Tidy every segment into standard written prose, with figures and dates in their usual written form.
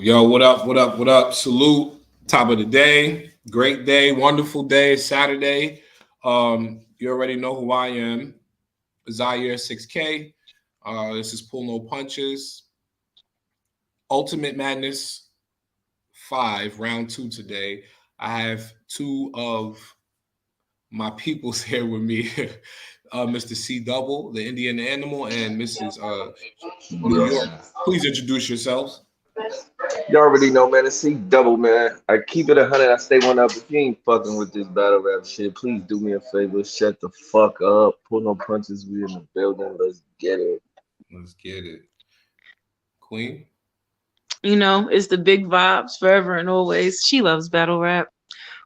Yo, what up? What up? What up? Salute. Top of the day. Great day. Wonderful day. Saturday. You already know who I am. Zaire 6K. This is Pull No Punches. Ultimate Madness 5, round 2 today. I have two of my peoples here with me. Mr. C Double, the Indian Animal, and Mrs. New York. Yeah. Please introduce yourselves. You already know, man. It's C double, man. I keep it 100. I stay one up. If you ain't fucking with this battle rap shit, please do me a favor. Shut the fuck up. Pull no punches. We in the building. Let's get it. Let's get it. Queen. It's the big vibes forever and always. She loves battle rap.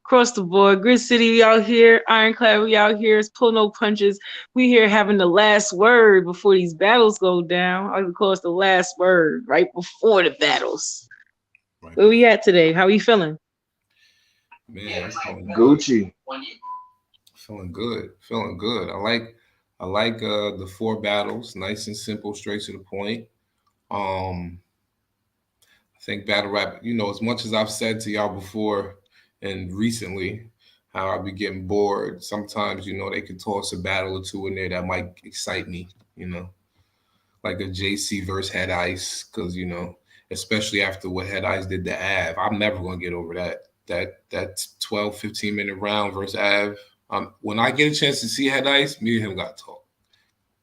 Across the board, Grid City, we out here. Ironclad, we out here. It's Pull No Punches. We here having the last word before these battles go down. I would call it the last word right before the battles. Right. Where we at today? How you feeling? Man, I'm feeling good. Gucci. Feeling good. Feeling good. I like the four battles. Nice and simple, straight to the point. Um, I think battle rap, as much as I've said to y'all before and recently, how I be getting bored. Sometimes, they could toss a battle or two in there that might excite me, like a JC versus Head Ice, because especially after what Head Ice did to Av, I'm never gonna get over that 12, 15 minute round versus Av. When I get a chance to see Head Ice, me and him gotta talk.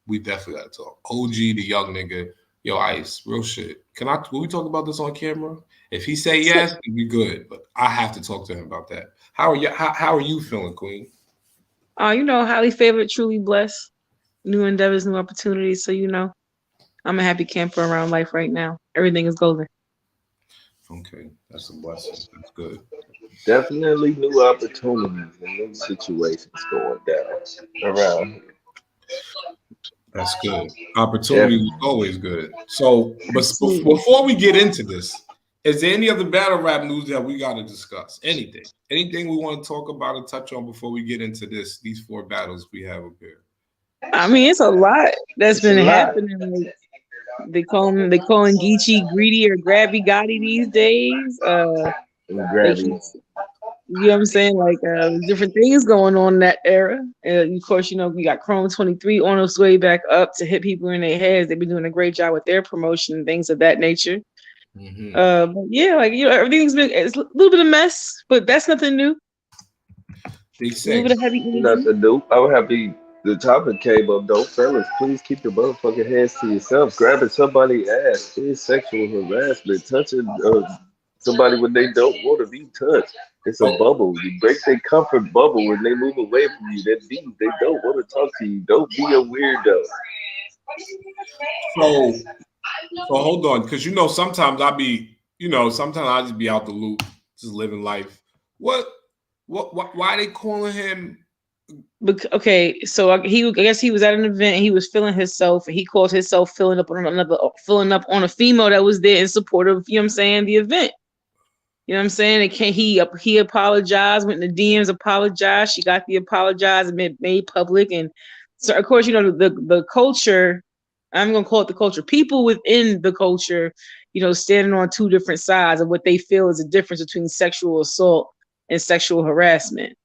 We definitely gotta talk. OG, the young nigga, yo, Ice, real shit. Will we talk about this on camera? If he say yes, then we good. But I have to talk to him about that. How are you feeling, Queen? Highly favored, truly blessed. New endeavors, new opportunities. So I'm a happy camper around life right now. Everything is golden. Okay, that's a blessing. That's good. Definitely new opportunities and new situations going down around here. That's good. Opportunity is Definitely. always good. So, but Absolutely. before we get into this, is there any other battle rap news that we got to discuss? Anything we want to talk about and touch on before we get into these four battles we have up here? I mean, it's a lot that's It's a been lot. happening. Like, they calling Geechee greedy or Grabby Gotti these days. And They Grabby. keep, what I'm saying? Like, different things going on in that era. Of course, we got Chrome 23 on its way back up to hit people in their heads. They've been doing a great job with their promotion and things of that nature. Mm-hmm. But yeah, like everything's been it's a little bit of mess, but that's nothing new. A little bit D6. of heavy energy. Nothing new. I'm happy the topic came up though. Fellas, please keep your motherfucking hands to yourself. Grabbing somebody's ass is sexual harassment. Touching somebody when they don't want to be touched. It's a Oh, bubble. You break their comfort bubble when they move away from you. That means they don't want to talk to you. Don't be a weirdo. so hold on, because sometimes sometimes I just be out the loop, just living life. What, why they calling him? Okay, so I guess he was at an event and he was feeling himself and he called himself filling up on a female that was there in support of, what I'm saying, the event. You know what I'm saying? And he apologized, went in the DMs, apologized. She got the apologize and made public. And so of course, the culture, I'm gonna call it the culture, people within the culture, standing on two different sides of what they feel is a difference between sexual assault and sexual harassment.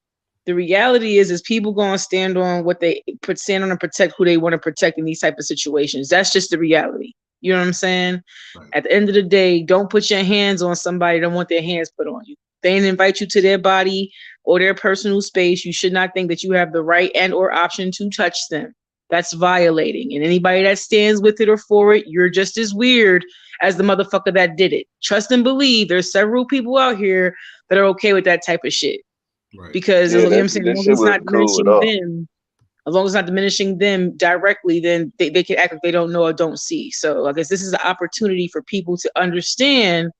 The reality is people going to stand on what they stand on and protect who they want to protect in these type of situations. That's just the reality. You know what I'm saying? Right. At the end of the day, don't put your hands on somebody that don't want their hands put on you. They didn't invite you to their body or their personal space. You should not think that you have the right and or option to touch them. That's violating. And anybody that stands with it or for it, you're just as weird as the motherfucker that did it. Trust and believe there's several people out here that are okay with that type of shit. Right. Because Yeah, I'm saying, as that long shit as it's not wasn't cool at diminishing all. them, as long as it's not diminishing them directly, then they can act like they don't know or don't see. So I guess this is an opportunity for people to understand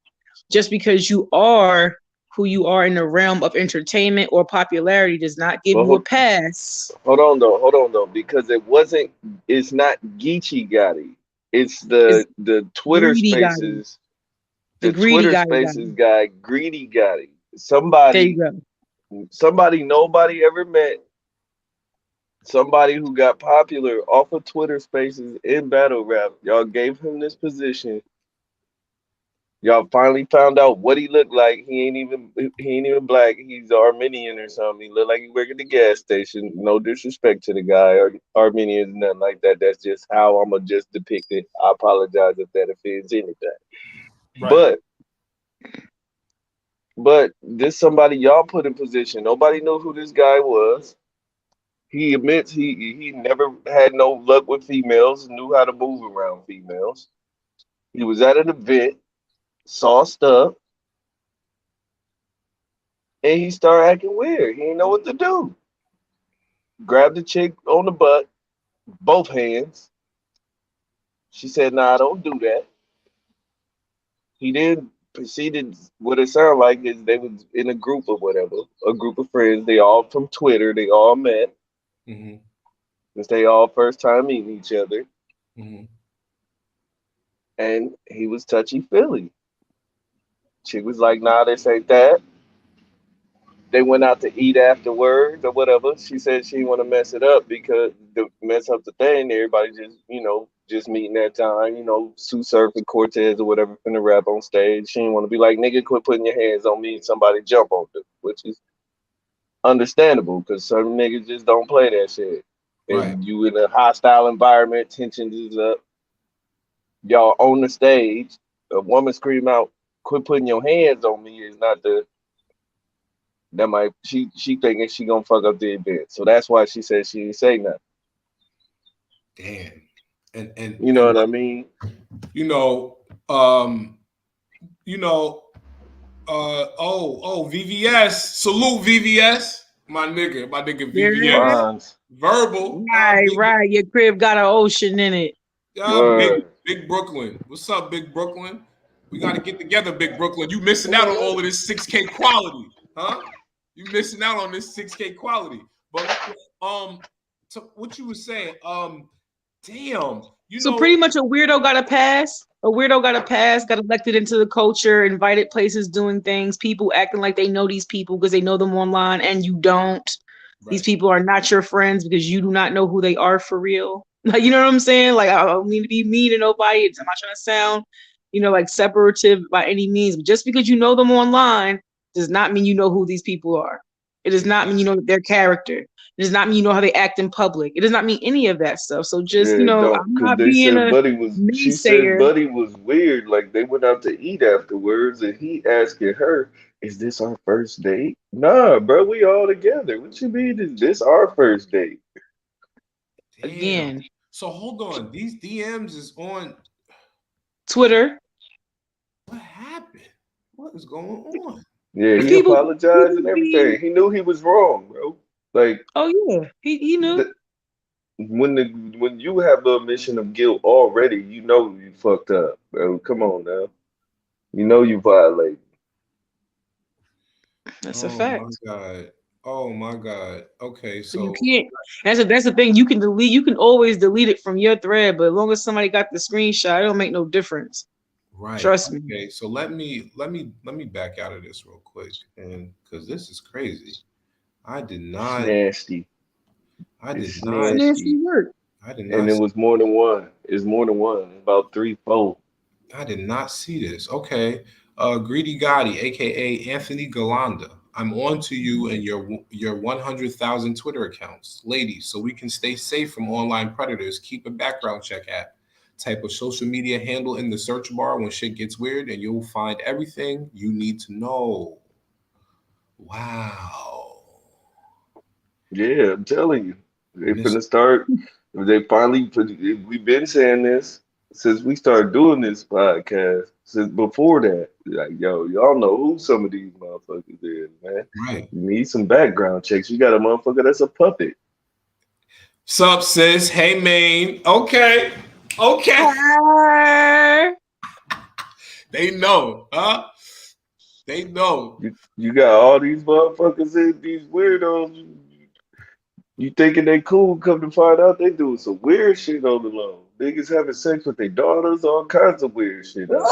just because you are who you are in the realm of entertainment or popularity does not give But you a pass. hold on though, because it's not Geechee Gotti. It's It's the Twitter greedy guy, Spaces, the the greedy Twitter guy. Spaces guy, Greedy Gotti. There you Somebody, go. somebody nobody ever met. Somebody who got popular off of Twitter Spaces in battle rap. Y'all gave him this position. Y'all finally found out what he looked like. He ain't even black. He's Armenian or something. He looked like he worked at the gas station. No disrespect to the guy or Armenians, nothing like that. That's just how I'ma just depict it. I apologize if that offends anything. Right. But but this somebody y'all put in position. Nobody knew who this guy was. He admits he never had no luck with females, knew how to move around females. He was at an event, saw stuff, and he started acting weird. He didn't know what to do. Grabbed the chick on the butt, both hands. She said, "Nah, don't do that." He then proceeded. What it sounded like is they was in a group or whatever, a group of friends. They all from Twitter. They all met. Mm-hmm. Since they all first time meeting each other, Mm-hmm. and he was touchy feely. Chick was like, "Nah, this ain't that." They went out to eat afterwards or whatever. She said she didn't want to mess it up because to mess up the thing, everybody just meeting that time, Sue Surf and Cortez or whatever finna rap on stage. She didn't want to be like, nigga, quit putting your hands on me and somebody jump on them, which is understandable because certain niggas just don't play that shit. Right. And you in a hostile environment, tensions is up, y'all on the stage, a woman scream out, quit putting your hands on me is not the that might she thinking she gonna fuck up the event. So that's why she said she didn't say nothing. Damn. And and You know and what I mean? you know, um, you know, VVS, salute VVS, my nigga Yeah. VVS, Bonds. verbal, Right, right. Your crib got an ocean in it. big Word. big Brooklyn. What's up, Big Brooklyn? We got to get together, Big Brooklyn. You missing out on all of this 6K quality, huh? You missing out on this 6K quality. But to what you were saying, damn, So pretty much a weirdo got a pass. A weirdo got a pass, got elected into the culture, invited places, doing things, people acting like they know these people because they know them online and you don't. These right, people are not your friends because you do not know who they are for real. Like, you know what I'm saying? Like, I don't mean to be mean to nobody. I'm not trying to sound, like separative by any means. But just because you know them online does not mean you know who these people are. It does not mean you know their character. It does not mean you know how they act in public. It does not mean any of that stuff. So just, Yeah, don't. I'm Cause not they being said a Buddy was. She said naysayer. Buddy was weird. Like they went out to eat afterwards, and he asking her, "Is this our first date?" Nah, bro, we all together. What you mean? Is this our first date? damn. Again, So hold on, these DMs is on. Twitter. What happened? What is going on? Yeah, The he apologized people and everything. be, He knew he was wrong, bro. Like oh yeah, he knew. the, when you have the admission of guilt already, you know you fucked up, bro. Come on now. You know you violate. That's a Oh my fact. god. Oh my god. Okay, So you so can't. That's the thing. You can delete. You can always delete it from your thread, but as long as somebody got the screenshot, it don't make no difference. right. Trust me. Okay, so let me back out of this real quick, and because this is crazy. I did It's not. nasty. I did It's It's not. nasty nasty. work. I did And not. it was more than one. It's more than one. About three, four. I did not see this. Okay. Greedy Gotti, aka Anthony Galanda. I'm on to you and your 100,000 Twitter accounts. Ladies, so we can stay safe from online predators, keep a background check app. Type a social media handle in the search bar when shit gets weird, and you'll find everything you need to know. Wow. Yeah, I'm telling you. They Miss finna start. They finally put. We've been saying this since we started doing this podcast. Since before that, like yo, y'all know who some of these motherfuckers is, man. right. You need some background checks. You got a motherfucker that's a puppet. Sup, sis? Hey, main. Okay. Okay. Ah, They know, huh? They know. You got all these motherfuckers in these weirdos. You thinking they cool? Come to find out they doing some weird shit on the low. Niggas having sex with their daughters, all kinds of weird shit out here, bro.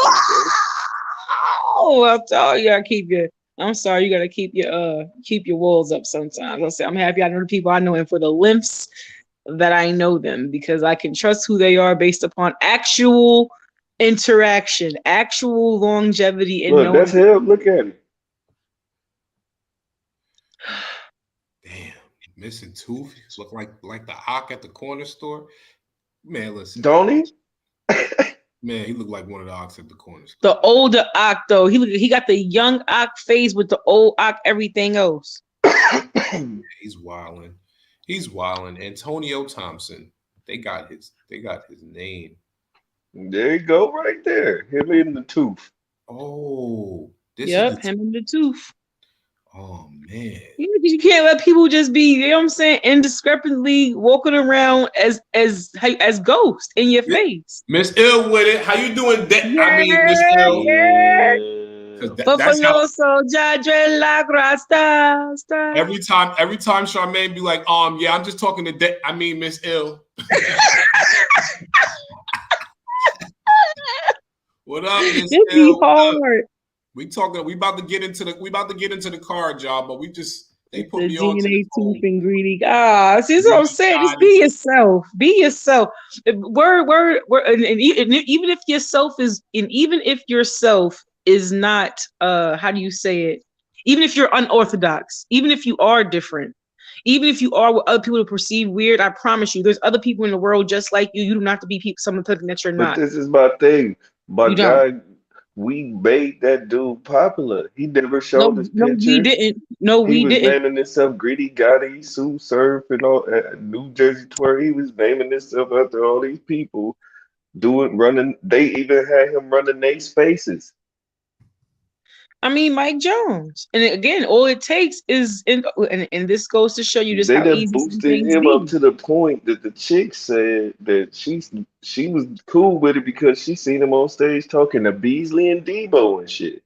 oh, I'm telling you, gotta keep your. I'm sorry, you gotta keep your walls up sometimes. I'll say I'm happy I know the people I know, and for the lymphs that I know them because I can trust who they are based upon actual interaction, actual longevity, and Look, that's knowing. him. Look at him. Damn, missing tooth. Look like the Ock at the corner store. Man, listen, Don't he? man, he looked like one of the Ocks at the corner store. The older Ock though, he got the young Ock face with the old Ock everything else. He's wilding. He's wilding. Antonio Thompson. They got his name. There you go, right there. Him in the tooth. Oh, this is the Yep, him and the tooth. oh man. You can't let people just be, you know what I'm saying, indiscrepanly walking around as ghosts in your face. Miss Ill with it. How you doing? I mean, Miss Yeah, Ill. yeah. Yeah. Because that's how Buffalo soldier, dreadlock, rasta, star. every time Charmaine be like, yeah, I'm just talking to I mean Miss Ill. What up, Miss It be Ill? What up? hard. We about to get into the card, y'all, but they It's put the me on to DNA this tooth whole and greedy. Ah, see, that's what I'm greedy saying. Just Gotti. be yourself. Be yourself. Even if yourself is, and even if yourself is not, how do you say it? Even if you're unorthodox, even if you are different, even if you are what other people perceive weird, I promise you, there's other people in the world just like you. You don't have to be someone that you're But not. this is my thing. My You don't. guy, we made that dude popular. He never No, showed his no, we picture. didn't. No, He we was didn't. naming himself Greedy Gotti, Sue Surf, and all New Jersey Tour. He was naming himself after all these people running. They even had him running their spaces. I mean, Mike Jones. And again, all it takes is, and this goes to show you just They how done easy some boosted things him up be. to the point that the chick said that she was cool with it because she seen him on stage talking to Beasley and Debo and shit.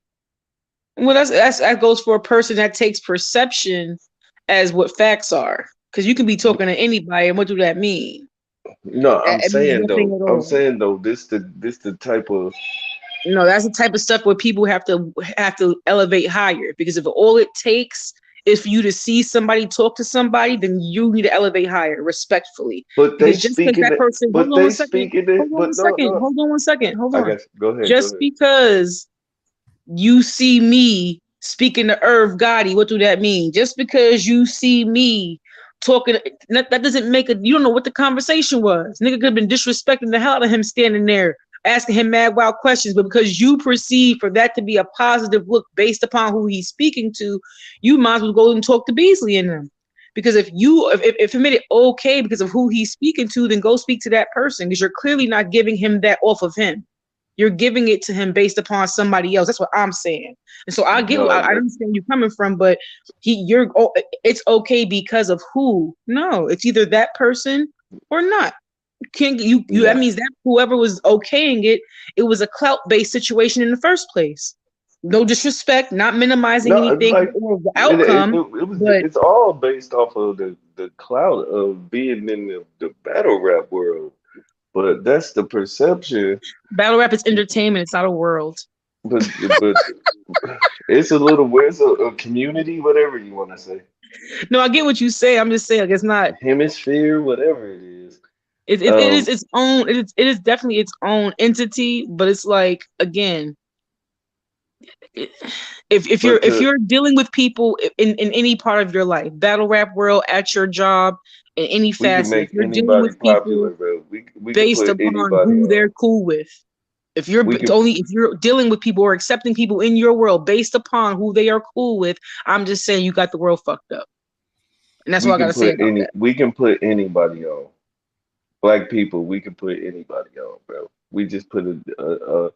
Well, that goes for a person that takes perception as what facts are. Because you can be talking to anybody, and what do that mean? No, It means nothing at I'm all. saying though, this the type of No, that's the type of stuff where people have to elevate higher. Because if all it takes is for you to see somebody talk to somebody, then you need to elevate higher respectfully. but they Because just because speaking that it, person, but they speaking it, but no, no. hold on one second, hold I on. guess go ahead, go Just ahead. because you see me speaking to Irv Gotti, what do that mean? Just because you see me talking, that doesn't make a, you don't know what the conversation was. Nigga could have been disrespecting the hell out of him standing there asking him mad wild questions, but because you perceive for that to be a positive look based upon who he's speaking to, you might as well go and talk to Beasley and them. Because if it made it okay because of who he's speaking to, then go speak to that person because you're clearly not giving him that off of him. You're giving it to him based upon somebody else. That's what I'm saying. And so No, I understand you coming from, but it's okay because of who? No, it's either that person or not. Can you that no, means that whoever was okaying it, it was a clout based situation in the first place. No disrespect, not minimizing no. anything Like or the outcome, it was. but It's all based off of the clout of being in the battle rap world. But that's the perception. battle rap is entertainment. It's not a world. But it's a little. Where's a community, whatever you want to say, No, I get what you say. I'm just saying like it's not. hemisphere, whatever it is. It is Um, its own. It is definitely its own entity. But it's like again, if you're but if to you're dealing with people in any part of your life, battle rap world, at your job, in any we can facet, if make you're dealing anybody with people popular, bro. We can based put upon anybody who on. they're cool with, We can if you're dealing with people or accepting people in your world based upon who they are cool with, I'm just saying you got the world fucked up, and that's all I got to say about that. we can put anybody on. Black people, we can put anybody on, bro. We just put a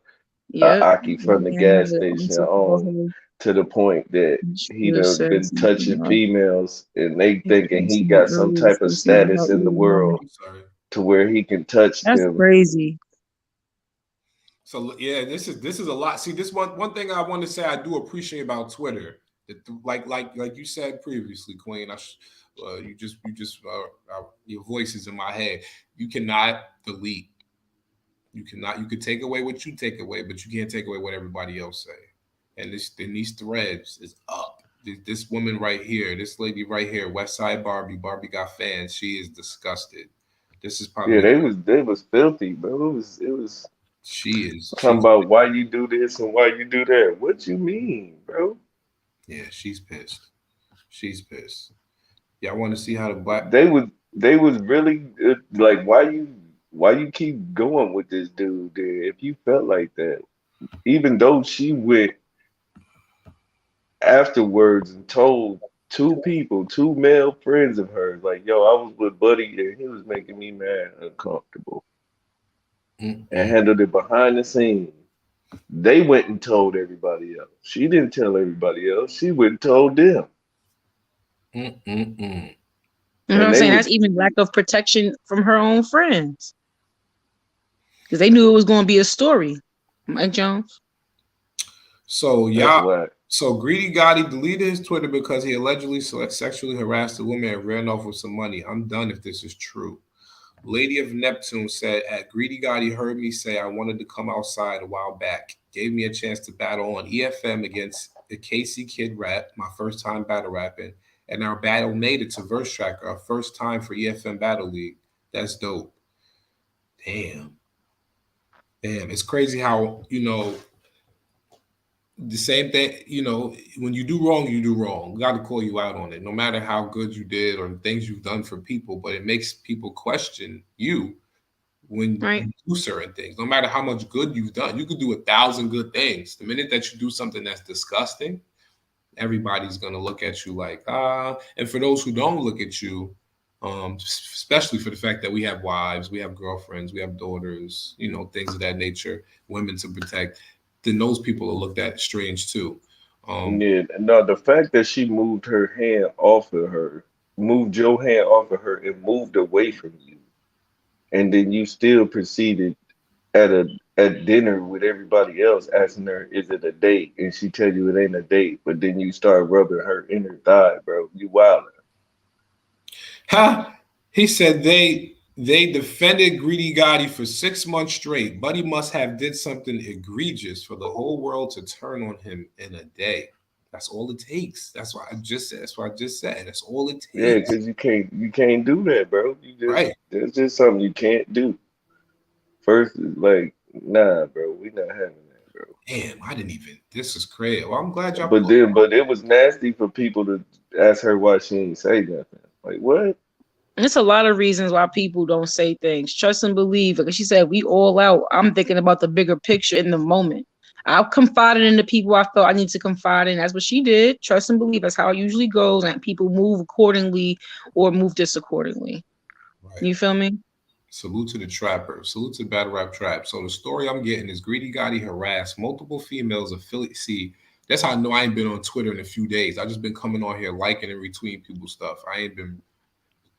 Yep. Aki from the gas station on to the point that he Just done said been touching something. females and they thinking he Someone got some earlier type of said something about status in the me. world I'm sorry. to where he can touch That's them. crazy. So yeah, this is a lot. See, this one thing I want to say I do appreciate about Twitter. That like you said previously, Queen. Your voice is in my head. You cannot delete. You cannot. You could take away what you take away, but you can't take away what everybody else say. And these threads is up. This woman right here, this lady right here, West Side Barbie. Barbie got fans. She is disgusted. This is Yeah, probably they was filthy, bro. It was She is. Talking She's about why you do this and why you do that. What you mean, bro? yeah. She's pissed. She's pissed. Yeah, I want to see how the black. They was really like, why you keep going with this dude there if you felt like that? Even though she went afterwards and told two people, two male friends of hers, like, yo, I was with Buddy and he was making me mad, uncomfortable, and Mm-mm, handled it behind the scenes. They went and told everybody else. She didn't tell everybody else. She went and told them. mm-mm. You know what And I'm they saying? was, That's even lack of protection from her own friends because they knew it was going to be a story. Mike Jones. So that's y'all, why. so Greedy Gotti deleted his Twitter because he allegedly sexually harassed a woman and ran off with some money. I'm done if this is true. Lady of Neptune said, at Greedy Gotti heard me say I wanted to come outside a while back. Gave me a chance to battle on EFM against the KC Kid Rap, my first time battle rapping. And our battle made it to Verse Tracker, our first time for EFM Battle League. That's dope. Damn. Damn. It's crazy how, the same thing, when you do wrong, you do wrong. We got to call you out on it, no matter how good you did or the things you've done for people. But it makes people question you when Right. you do certain things, no matter how much good you've done. You could do 1,000 good things. The minute that you do something that's disgusting, everybody's going to look at you like, ah. And for those who don't look at you, especially for the fact that we have wives, we have girlfriends, we have daughters, things of that nature, women to protect, then those people are looked at strange too. Um, Yeah, no, the fact that she moved her hand off of her, moved your hand off of her and moved away from you, and then you still proceeded at dinner with everybody else asking her, is it a date? And she tell you it ain't a date, but then you start rubbing her inner thigh, bro. You wildin'. huh? He said they defended Greedy Gotti for 6 months straight. Buddy must have did something egregious for the whole world to turn on him in a day. That's all it takes. That's why I just said. That's what I just said. That's all it Yeah, takes. because you can't do that, bro. You just Right. There's just something you can't do. First, like, nah, bro, we not having that, bro. Damn, I didn't even. This is crazy. Well, I'm glad y'all But pulled. then, but it was nasty for people to ask her why she ain't say nothing. Like, what? It's a lot of reasons why people don't say things. Trust and believe. Like she said, we all out. I'm thinking about the bigger picture in the moment. I've confided in the people I thought I need to confide in. That's what she did. Trust and believe. That's how it usually goes. And people move accordingly or move disaccordingly. Right. You feel me? Salute to the trapper. Salute to Battle Rap Trap. So the story I'm getting is Greedy Gotti harassed multiple females affiliate. See, that's how I know I ain't been on Twitter in a few days. I just been coming on here liking and retweeting people's stuff. I ain't been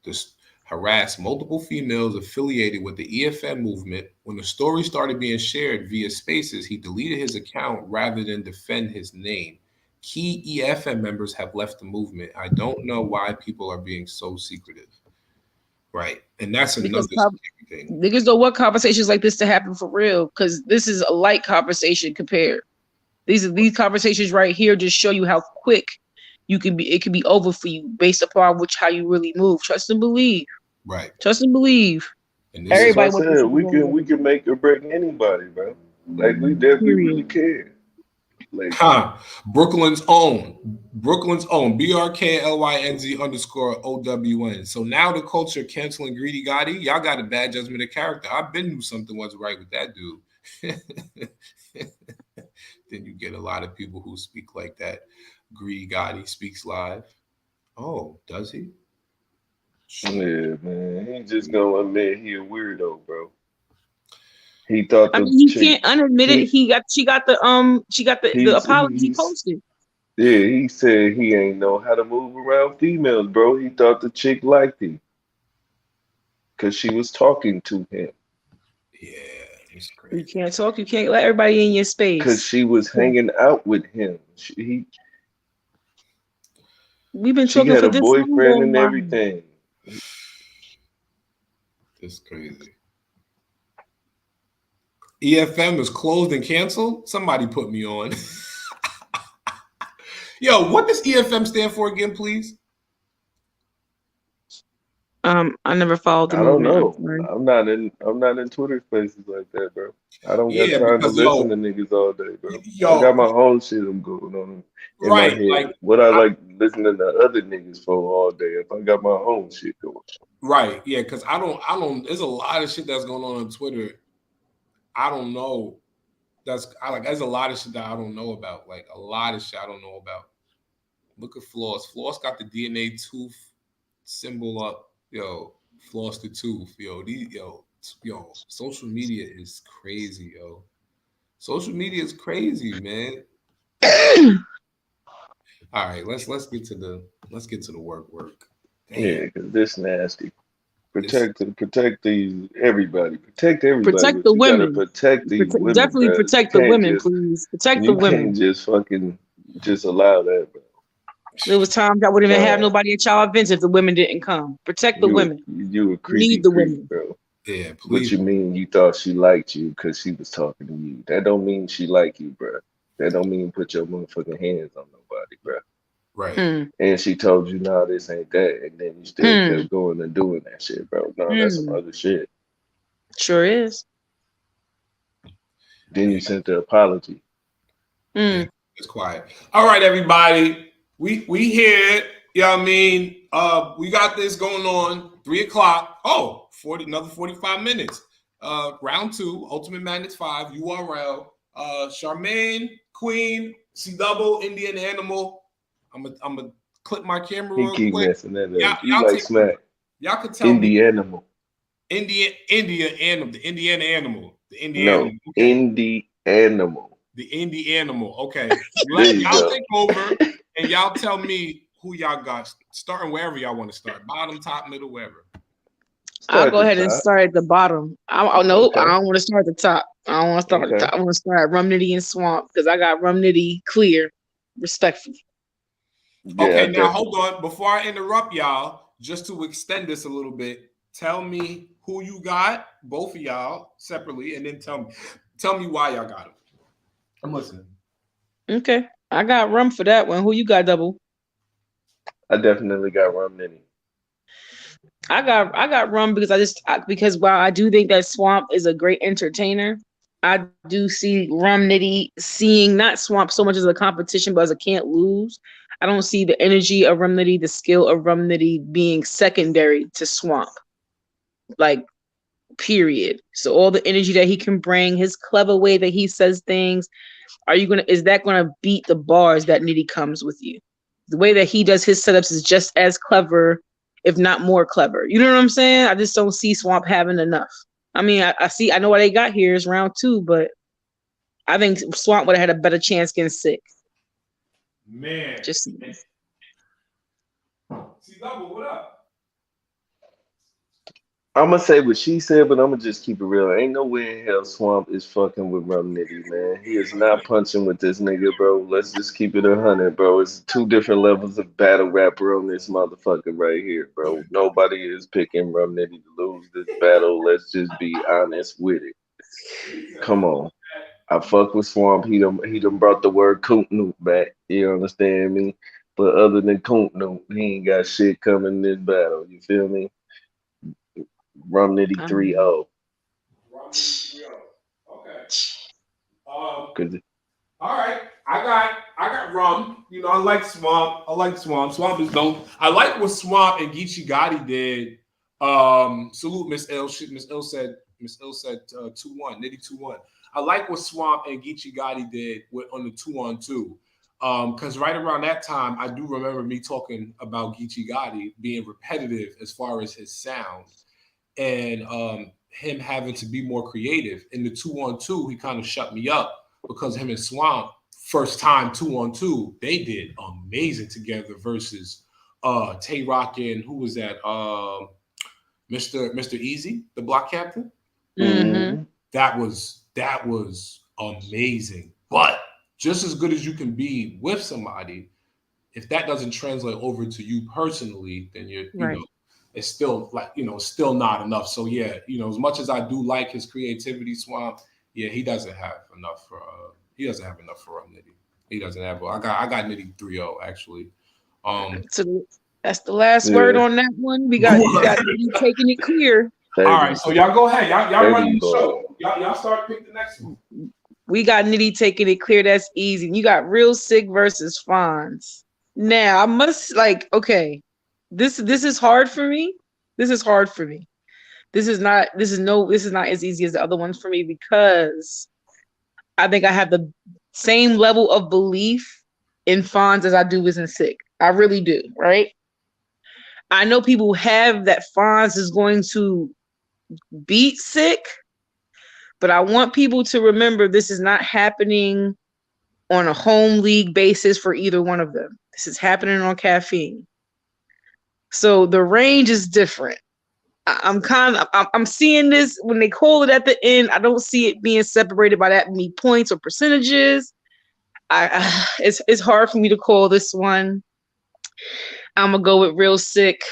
just harassed multiple females affiliated with the EFM movement. When the story started being shared via Spaces, he deleted his account rather than defend his name. Key EFM members have left the movement. I don't know why people are being so secretive. Right. And that's Because another scary thing. niggas don't want conversations like this to happen for real. Because this is a light conversation compared. These conversations right here just show you how quick you can be. It can be over for you based upon how you really move. Trust and believe. Right. Trust and believe. And this That's is what I Everybody wants to said. see We you can we already. can make or break anybody, bro. Like we really Period. can. Like, huh. Brooklyn's own. Brooklyn's own. BRKLYNZ_OWN. So now the culture canceling Greedy Gotti. Y'all got a bad judgment of character. I've been knew something wasn't right with that dude. Then you get a lot of people who speak like that. Greedy Gotti speaks live. Oh, does he? Shit. yeah, man. He just gonna admit he a weirdo, bro. He thought I the mean, he chick can't unadmit it. he She got the apology he's posted. yeah, he said he ain't know how to move around females, bro. He thought the chick liked him because she was talking to him. Yeah, it's crazy. You can't talk. You can't let everybody in your Because space. she was hanging out with him. We've been She talking had for a this long boyfriend going and on. everything. It's crazy. EFM is closed and canceled. Somebody put me on. Yo, what does EFM stand for again, please? I never followed the I don't movement. I'm know. sorry. I'm not in Twitter spaces like that, bro. I don't got Yeah, time to because listen to niggas all day, bro. I yo, got my own shit I'm going on in my right, head. like, What I I, like listening to other niggas for all day if I got my own shit going. right, yeah, because I don't. There's a lot of shit that's going on Twitter. I don't know. There's a lot of shit that I don't know about. Like a lot of shit I don't know about. Look at Floss. Floss got the DNA tooth symbol up. Yo, Floss the tooth. Yo. Social media is crazy, yo. Social media is crazy, man. All right, let's get to the work. Damn, Yeah, because this nasty. this Protect these everybody. Protect everybody, Protect but the you gotta women. protect these women, Definitely bro. protect the women, please. Protect the You women. can't just fucking just allow that, bro. There was times I wouldn't even have No, nobody at y'all events if the women didn't come. Protect the you women. you a creepy Need the creep, women. bro. yeah, What please. you mean you thought she liked you because she was talking to you? That don't mean she like you, bro. That don't mean put your motherfucking hands on nobody, bro. Right. Hmm. And she told you, nah, this ain't that, and then you still Hmm. kept going and doing that shit, bro. No, that's some Hmm. other shit. Sure is. Then you Yeah, sent the apology. yeah. Hmm. It's quiet. All right, everybody. We here. You know what I mean? We got this going on. 3 o'clock. Oh, 45 minutes. Round two, Ultimate Madness 5, URL. Charmaine, Queen, C double, Indian Animal. I'm gonna clip my camera He real keep quick. messing that up. You Y'all like take over. smack. Y'all could tell me Indie animal. India animal, the Indiana animal, the Indiana No, animal. Okay, indie animal. the indie animal. Okay, There let you y'all go. take over and y'all tell me who y'all got. Starting wherever y'all want to start, bottom, top, middle, wherever. I'll Start go the ahead and top. start at the bottom. I no, I Okay. don't want to start at the top. I don't want to start at the Okay. top. I want to start at Rum Nitty and Swamp because I got Rum Nitty clear, respectfully. Yeah, I Okay, now definitely. hold on. Before I interrupt y'all, just to extend this a little bit, tell me who you got, both of y'all separately, and then tell me why y'all got them. I'm listening. Okay, I got Rum for that one. Who you got, Double? I definitely got rum nitty. I got Rum because because while I do think that Swamp is a great entertainer, I do see Rum Nitty seeing not Swamp so much as a competition, but as a can't lose. I don't see the energy of Rum Nitty, the skill of Rum Nitty being secondary to Swamp. Like period. So all the energy that he can bring, his clever way that he says things, is that gonna beat the bars that Nitty comes with you? The way that he does his setups is just as clever, if not more clever. You know what I'm saying? I just don't see Swamp having enough. I mean, I know what they got here is round two, but I think Swamp would have had a better chance getting sick. Man, Just see double. What up? I'm gonna say what she said, but I'm gonna just keep it real. Ain't no way in hell Swamp is fucking with Rum Nitty, man. He is not punching with this nigga, bro. Let's just keep it 100, bro. It's two different levels of battle rapper on this motherfucker right here, bro. Nobody is picking Rum Nitty to lose this battle. Let's just be honest with it. Come on. I fuck with Swamp. He done brought the word Coont Noot back. You understand me? But other than Coont Noot, he ain't got shit coming in this battle. You feel me? Rum Nitty um, 3-0. Romney 3-0. Okay. Um, Cause All right, I got rum. You know, I like swamp. I like swamp. Swamp is dope. I like what Swamp and Geechee Gotti did. Salute Miss L. Shit, Miss L said 2-1, Nitty 2-1. I like what Swamp and Geechee Gotti did on the 2-on-2. Because right around that time, I do remember me talking about Geechee Gotti being repetitive as far as his sound and him having to be more creative. In the 2-on-2, he kind of shut me up because him and Swamp, first time 2-on-2, they did amazing together versus Tay Rock and who was that? Mr. Easy, the block captain. mm-hmm. mm, That was amazing. But just as good as you can be with somebody, if that doesn't translate over to you personally, then Right. it's still like, still not enough. So yeah, as much as I do like his creativity, Swamp, yeah, he doesn't have enough for Nitty. He doesn't have. I got Nitty 3-0 actually. Um, So That's the last word Yeah, on that one. We got you taking it clear. All right, petty, so y'all go ahead. Y'all run petty the ball. show. Y'all start pick the next one. We got Nitty taking it clear. That's easy. You got Real Sick versus Fonz. Now I must okay. This is hard for me. This is hard for me. This is not as easy as the other ones for me because I think I have the same level of belief in Fonz as I do is in Sick. I really do, right? I know people have that Fonz is going to beat Sick, but I want people to remember this is not happening on a home league basis for either one of them. This is happening on caffeine. So the range is different. I'm seeing this when they call it at the end. I don't see it being separated by that many points or percentages. It's hard for me to call this one. I'm gonna go with Real Sick,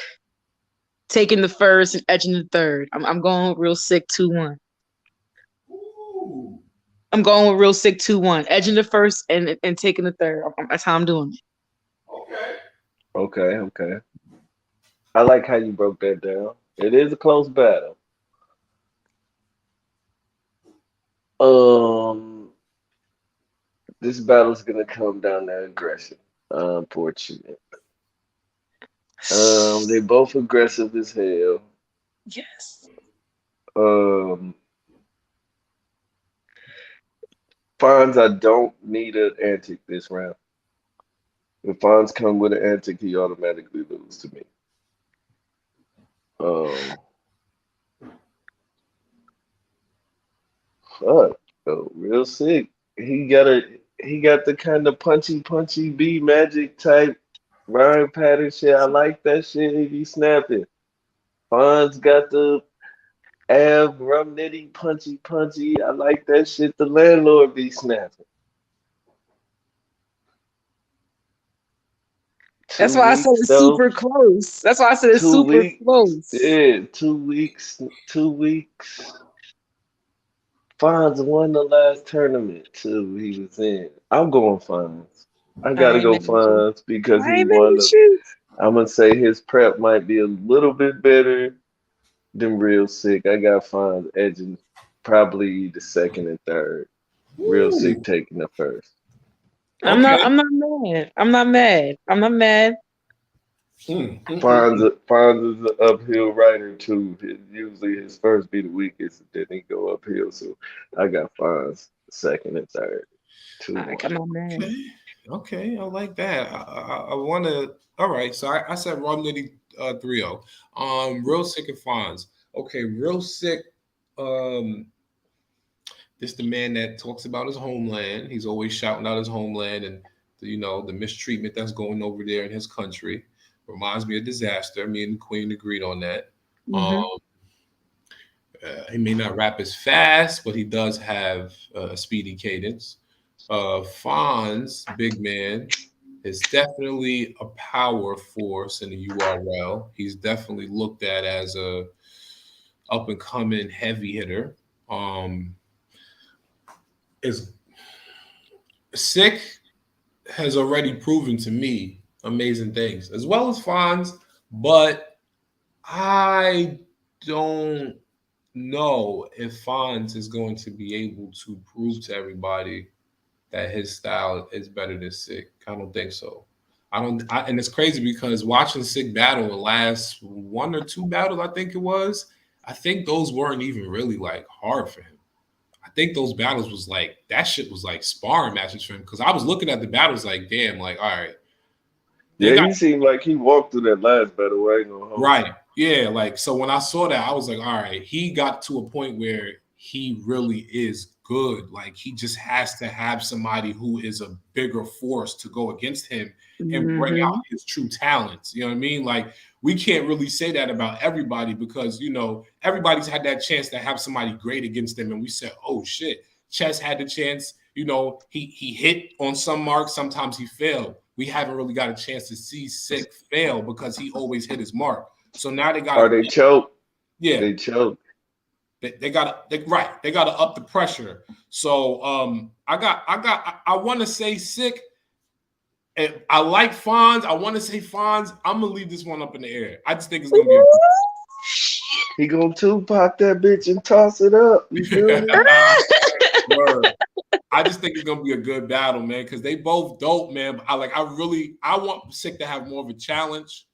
taking the first and edging the third. I'm going with Real Sick 2-1. Ooh. I'm going with Real Sick 2-1, edging the first and taking the third. That's how I'm doing it. Okay. Okay, okay. I like how you broke that down. It is a close battle. Um, this battle's gonna come down to aggression. Unfortunate. They both aggressive as hell. Yes. Um, Fonz, I don't need an antic this round. If Fonz come with an antic, he automatically lose to me. Um, fuck, oh, real sick. He got the kind of punchy B magic type rhyme pattern shit. I like that shit. He be snapping. Fonz got the Av rum nitty punchy. I like that shit. The landlord be snapping. That's Two why I said weeks it's though. super close. That's why I said it's Two super weeks. close. Yeah, 2 weeks. 2 weeks. Fonz won the last tournament too. He was in. I'm going Fonz. I I gotta ain't go mad at you. Fonz because I he ain't mad won. at you. I'm gonna say his prep might be a little bit better than Real Sick. I got Fonz edging probably the second and third. Real Ooh. Sick taking the first. I'm not. Okay. I'm not mad. I'm not mad. I'm not mad. Fonz is an uphill rider too. Usually his first be the weakest, then he go uphill. So I got Fonz second and third, two I'm one. not mad. Okay. Okay. I like that. I want to. All right. So I said Raw Nitty 3-0. Real Sick and Fonz. Okay. Real Sick. Um, this the man that talks about his homeland. He's always shouting out his homeland and the mistreatment that's going over there in his country. Reminds me of disaster. Me and the Queen agreed on that. Mm-hmm. Um, he may not rap as fast, but he does have a speedy cadence. Fonz, big man, is definitely a power force in the URL. He's definitely looked at as a up and coming heavy hitter. Um, is Sick has already proven to me amazing things, as well as Fonz, but I don't know if Fonz is going to be able to prove to everybody that his style is better than Sick. I don't think so. And it's crazy because watching Sick battle the last one or two battles, I think it was, I think those weren't even really like hard for him. I think those battles was like that shit was like sparring matches for him because I was looking at the battles like, damn, like all right, they Yeah, got he seemed like he walked through that last battle. I ain't gonna hold you. right. Yeah, like so when I saw that, I was like, all right, he got to a point where he really is good. Like he just has to have somebody who is a bigger force to go against him and bring out Mm-hmm. his true talents. You know what I mean? Like we can't really say that about everybody because everybody's had that chance to have somebody great against them, and we said, oh shit, Chess had the chance. He hit on some marks, sometimes he failed. We haven't really got a chance to see Sick fail because he always hit his mark. So now they got Are to, they choked? yeah, They choked. they got to, right, they got to up the pressure. So I want to say Sick And I like Fonz. I want to say Fonz. I'm gonna leave this one up in the air. I just think it's gonna be a He gonna Tupac that bitch and toss it up. You feel me? word. I just think it's gonna be a good battle, man, because they both dope, man. But I want Sick to have more of a challenge.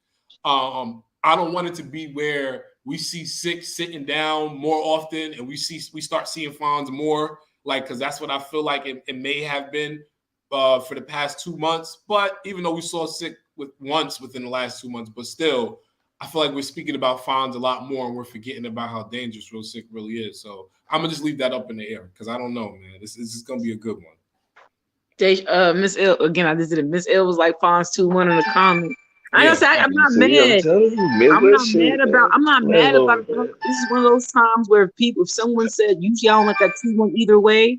I don't want it to be where we see Sick sitting down more often, and we start seeing Fonz more, like, because that's what I feel like it may have been for the past 2 months. But even though we saw Sick once within the last 2 months, but still, I feel like we're speaking about Fonz a lot more, and we're forgetting about how dangerous Real Sick really is. So I'm gonna just leave that up in the air because I don't know, man. This is gonna be a good one. Miss Ill again. I just did it. Miss Ill was like Fonz 2-1 in the comment. I Yeah, gotta say I'm You not see, I'm mad. telling you, Midwest shit, man. I'm not Man, mad about Lord, it. man. This is one of those times where if someone said usually I don't like that 2-1 either way,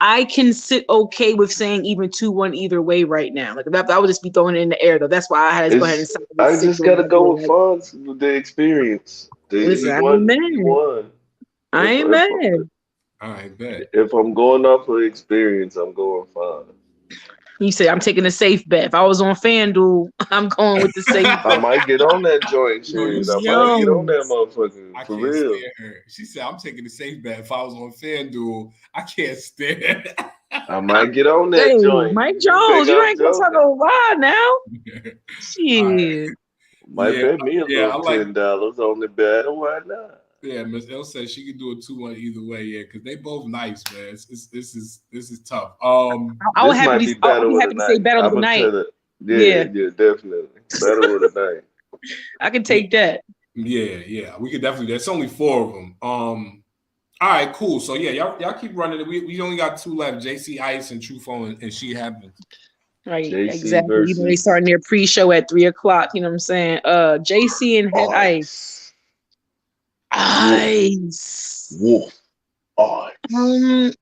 I can sit okay with saying even 2-1 either way right now. Like that, I would just be throwing it in the air though. That's why I had to go ahead and It's sign with I Sick just Road gotta right here. go with Like, Fonz with the experience. listen, He I ain't won. He mad. won. I ain't mad. all right, bet. If I'm going off of experience, I'm going Fonz. You say I'm taking a safe bet. If I was on FanDuel, I'm going with the safe I bet. might get on that joint Yo, you shit. I might get Yo, on that motherfucker I for can't real. stand her. She said, I'm taking the safe bet. If I was on FanDuel, I can't stand. I might get on hey, that joint. Mike You think Jones, you I'm ain't gonna tell joking? no lie now. All right. Shit. Might Yeah, bet me a yeah, little I like. $10 on the battle. Why not? Yeah, Miss L said she could do a 2-1 either way. Yeah, because they both nice, man. This is tough. I would This might be I'll battle be of the happy to say night. battle of I'm the gonna night. tell it. Yeah, Yeah, yeah, definitely. Battle of the night. I can take that. yeah. We could definitely. There's only four of them. All right, cool. So yeah, y'all keep running it. We only got two left: JC Ice and True Phone, and She Happens. Right, JC exactly. You know, they versus starting their pre-show at 3 o'clock. You know what I'm saying? JC and Head Ice. Ice. Wolf. Ice. Wolf. Ice. Um,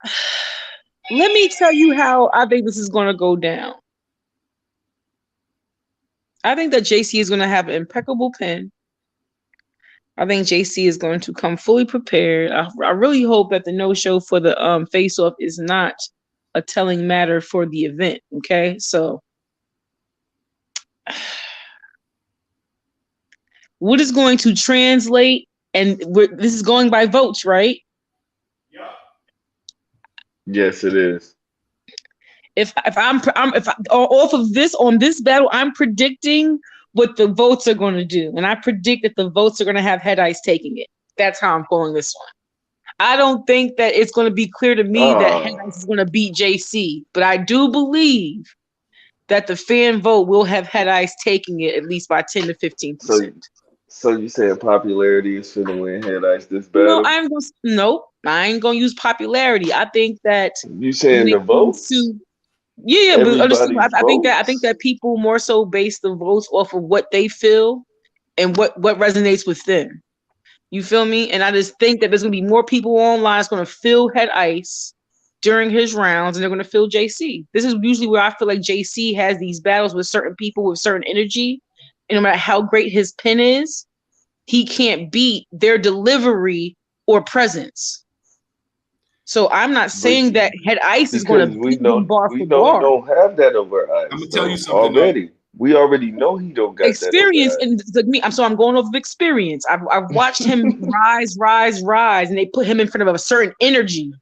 let me tell you how I think this is gonna go down. I think that JC is gonna have an impeccable pen. I think JC is going to come fully prepared. I really hope that the no-show for the face-off is not a telling matter for the event. Okay, so what is going to translate, and this is going by votes, right? Yes, it is. If off of this on this battle, I'm predicting what the votes are going to do, and I predict that the votes are going to have Head Ice taking it. That's how I'm calling this one. I don't think that it's going to be clear to me that Head Ice is going to beat JC, but I do believe that the fan vote will have Head Ice taking it at least by 10 to 15%. So, so you saying popularity is finna win Head Ice this No, battle? nope. I ain't gonna use popularity. I think that You when saying it the comes votes? to yeah, but understand. Everybody's I think votes? that people more so base the votes off of what they feel and what resonates with them. You feel me? And I just think that there's gonna be more people online that's gonna feel Head Ice during his rounds, and they're gonna feel JC. This is usually where I feel like JC has these battles with certain people with certain energy, and no matter how great his pen is, he can't beat their delivery or presence. So I'm not But saying that Head Ice is going because to beat him bar we for know he bar. don't have that over I'm Ice gonna tell you though. something though. Already. We already know he don't got that Experience over and like me, so I'm going off of experience. I've watched him rise, and they put him in front of a certain energy,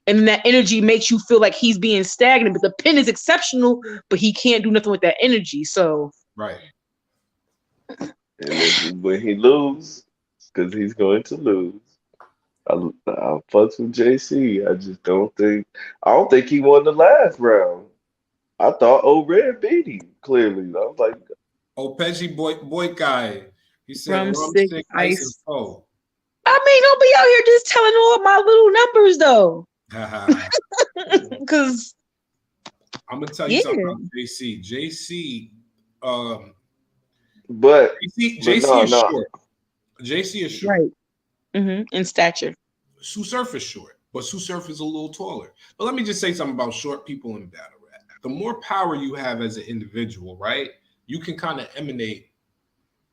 and then that energy makes you feel like he's being stagnant. But the pin is exceptional, but he can't do nothing with that energy. So Right. And if when he lose, because he's going to lose, I fucks with JC. I don't think he won the last round. I thought O-Red beat him, clearly. I was like, Opeji boy guy. He said rum rum stick stick ice and ice. foe. I mean, don't be out here just telling all my little numbers though, because I'm gonna tell you yeah, something about JC. Um, but JC no, is no. short. JC is short. right. In stature. Sue Surf is short, but Sue Surf is a little taller. But let me just say something about short people in battle rap. The more power you have as an individual, right, you can kind of emanate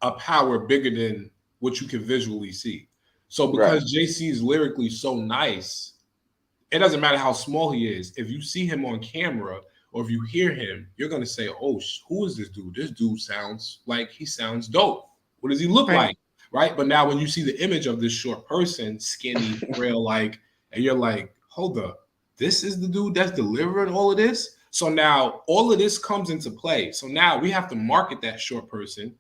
a power bigger than what you can visually see. So Right. because JC is lyrically so nice, it doesn't matter how small he is. If you see him on camera, or if you hear him, you're gonna say, "Oh, who is this dude? This dude sounds like he sounds dope. What does he look Right. like?" Right? But now when you see the image of this short person, skinny, frail, like, and you're like, "Hold up, this is the dude that's delivering all of this." So now all of this comes into play. So now we have to market that short person.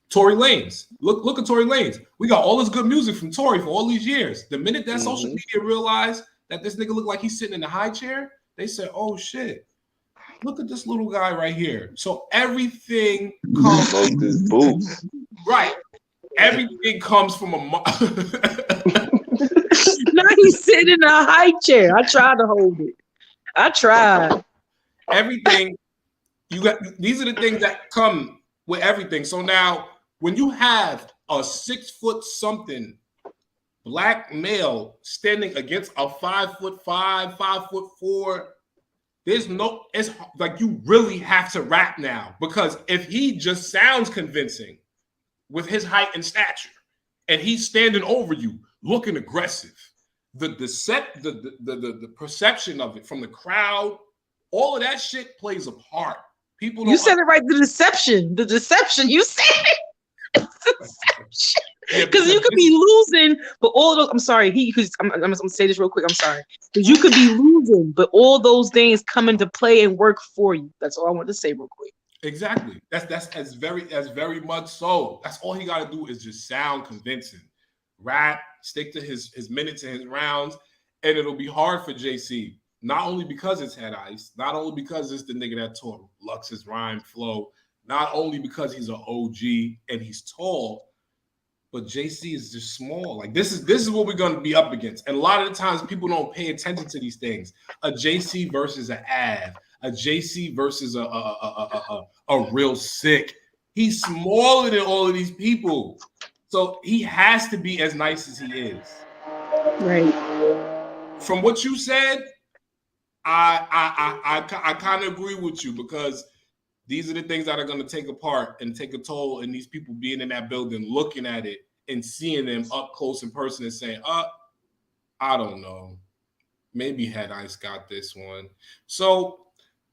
Tory Lanez. Look at Tory Lanez. We got all this good music from Tory for all these years. The minute that social Mm-hmm. media realized that this nigga looked like he's sitting in a high chair, they said, "Oh shit, look at this little guy right here." So everything comes Smoked his boots. right. Everything comes from a. Now he's sitting in a high chair. I tried to hold it. I tried. Everything you got. These are the things that come with everything. So now, when you have a 6 foot something black male standing against a 5'5", 5'4", there's no. It's like you really have to rap now, because if he just sounds convincing with his height and stature, and he's standing over you looking aggressive, the perception of it from the crowd, all of that shit plays a part. People You don't. said it right. The deception. The deception. You said it. Deception. Yeah, Because because you could this, be losing, but all those. I'm sorry. I'm gonna say this real quick. I'm sorry. Because you could be losing, but all those things come into play and work for you. That's all I want to say real quick. exactly. That's very much so. That's all he got to do is just sound convincing, rap, stick to his minutes and his rounds, and it'll be hard for JC. Not only because it's Head Ice, not only because it's the nigga that taught Lux's rhyme flow, not only because he's an OG and he's tall, but JC is just small. Like this is what we're gonna be up against. And a lot of the times people don't pay attention to these things. A JC versus an Av, a JC versus a real sick. He's smaller than all of these people. So he has to be as nice as he is. Right. From what you said, I kind of agree with you, because these are the things that are going to take apart and take a toll, and these people being in that building, looking at it and seeing them up close in person and saying, I don't know. Maybe Head Ice got this one. So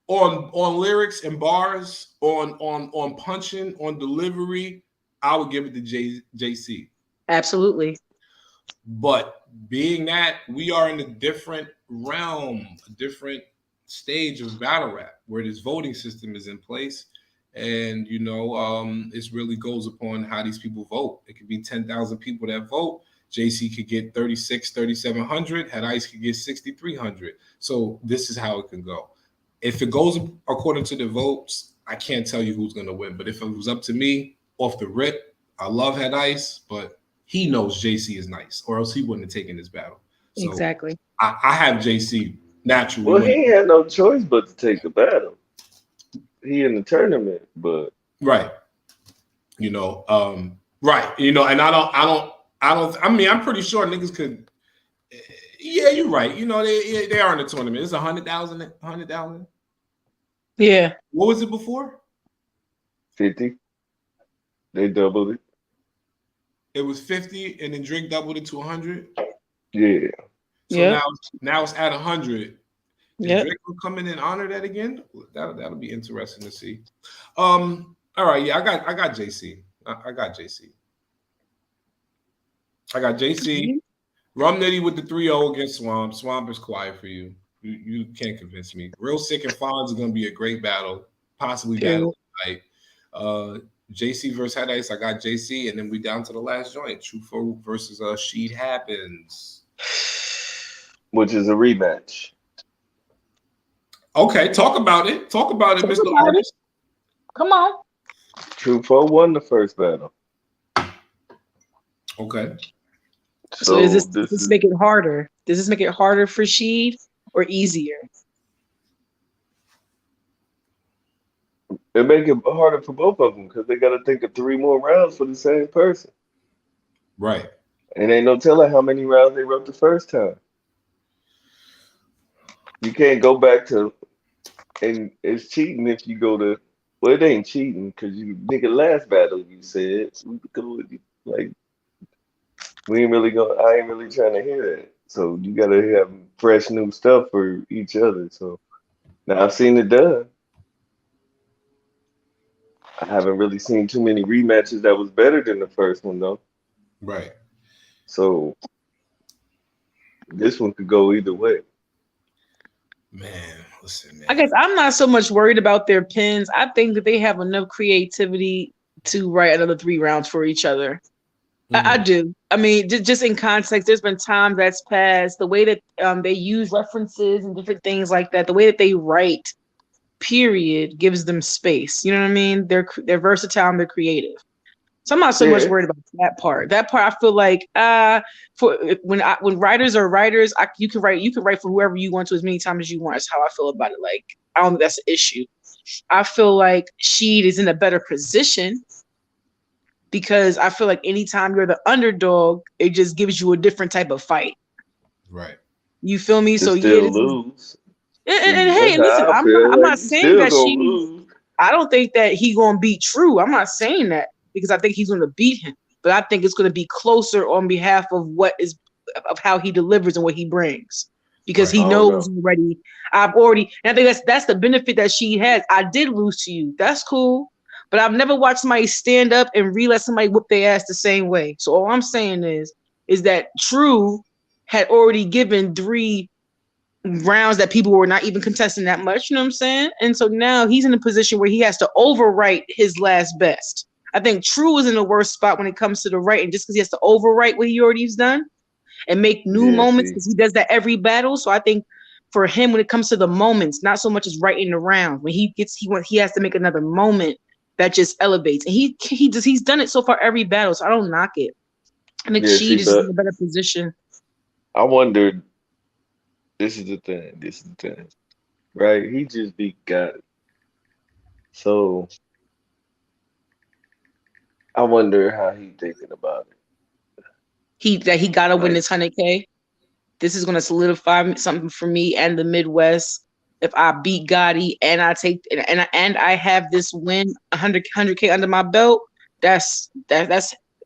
on lyrics and bars, on punching, on delivery, I would give it to JC. Absolutely. But being that we are in a different realm, a different stage of battle rap, where this voting system is in place, and it really goes upon how these people vote. It could be 10,000 people that vote. JC could get 3,700. Head Ice could get 6,300. So this is how it can go. If it goes according to the votes, I can't tell you who's going to win. But if it was up to me, off the rip, I love Head Ice, but he knows JC is nice, or else he wouldn't have taken this battle. So Exactly. I have JC naturally Well, he winning. ain't had no choice but to take the battle. He in the tournament, but Right. Right. And I mean, I'm pretty sure niggas could. Yeah, you're right. They are in the tournament. It's 100,000. 100,000. Yeah. What was it before? 50, they doubled it. It was 50, and then Drake doubled it to 100. Yeah. So Yep. now it's at 100. Is Yep. Drake gonna come in and honor that again? That'll be interesting to see. All right, yeah, I got JC. I got JC. I got JC. Rum Nitty with the 3-0 against Swamp. Swamp is quiet for you. You can't convince me. Real Sick and Fonz is gonna be a great battle, possibly Period. battle tonight. JC versus Head Ice. I got JC, and then we down to the last joint. Truthful versus Sheed Happens. Which is a rematch. Okay, talk about it. Talk about it, Mr. Artist. Come on. True 4 won the first battle. Okay. So does this make it harder? Does this make it harder for Sheed or easier? It make it harder for both of them because they got to think of 3 more rounds for the same person. Right. And ain't no telling how many rounds they wrote the first time. You can't go back to, and it's cheating if you go to, well, it ain't cheating because you nigga last battle you said, like, we ain't really going, I ain't really trying to hear that. So you got to have fresh new stuff for each other. So Now I've seen it done. I haven't really seen too many rematches that was better than the first one though. Right. So this one could go either way. Man, listen, I man. guess I'm not so much worried about their pins. I think that they have enough creativity to write another 3 rounds for each other. I Hmm. do. I mean, just in context, there's been time that's passed. The way that they use references and different things like that, the way that they write, period, gives them space. You know what I mean? They're versatile and they're creative. So I'm not so much Yeah, worried about that part. That part, I feel like for when writers are writers, you can write for whoever you want to as many times as you want. That's how I feel about it. Like I don't think that's an issue. I feel like Sheed is in a better position because I feel like anytime you're the underdog, it just gives you a different type of fight. Right. You feel me? to So yeah, still this is lose. and See, hey, that's listen, how I I'm not feel. I'm Like not you saying still that gonna she lose. I don't think that he gonna beat True. I'm not saying that because I think he's gonna beat him, but I think it's gonna be closer on behalf of what is of how he delivers and what he brings because Right. I he don't knows know. already. I've already, and I think that's the benefit that she has. I did lose to you. That's cool, but I've never watched somebody stand up and really let somebody whip their ass the same way. So all I'm saying is that True had already given 3 rounds that people were not even contesting that much, you know what I'm saying? And so now he's in a position where he has to overwrite his last best. I think True is in a worse spot when it comes to the writing, just because he has to overwrite what he already's done and make new Yeah, moments see. because he does that every battle. So I think for him, when it comes to the moments, not so much as writing the round. When he has to make another moment that just elevates, and he's done it so far every battle. So I don't knock it. I think Yeah, see, Sheed is just in a but better position. I wondered, this is the thing, this is the thing. Right? He just beat God. So I wonder how he thinking about it. He gotta win Like, this 100K. This is going to solidify something for me and the Midwest. If I beat Gotti and I take and I have this win 100K under my belt, that's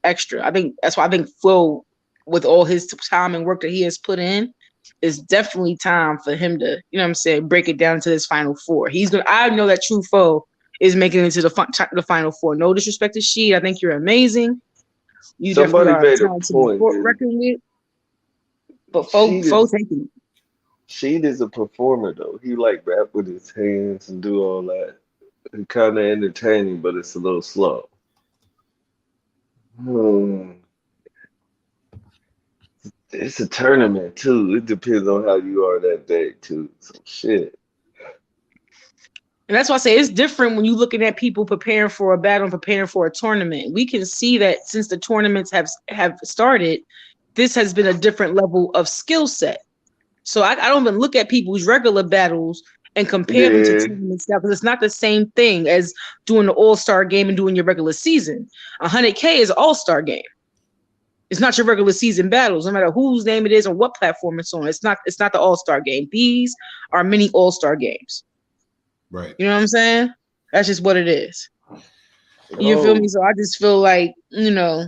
extra. I think that's why I think Flo, with all his time and work that he has put in, is definitely time for him to, you know what I'm saying, break it down to this final four. He's gonna. I know that True Foe is making it to the final four. No disrespect to She, I think you're amazing. You definitely somebody are made a talented to point that record with, but she Foe is taking it. Sheed is a performer though. He like rap with his hands and do all that. It's kind of entertaining, but it's a little slow. Hmm. It's a tournament too. It depends on how you are that day too. So shit. And that's why I say it's different when you're looking at people preparing for a battle and preparing for a tournament. We can see that since the tournaments have started, this has been a different level of skill set. So I don't even look at people's regular battles and compare them to Yeah, tournament stuff because it's not the same thing as doing the all-star game and doing your regular season. 100K is an all-star game. It's not your regular season battles, no matter whose name it is or what platform it's on. It's not the all-star game. These are mini all-star games. Right. You know what I'm saying? That's just what it is. You feel me? oh, So I just feel like, you know,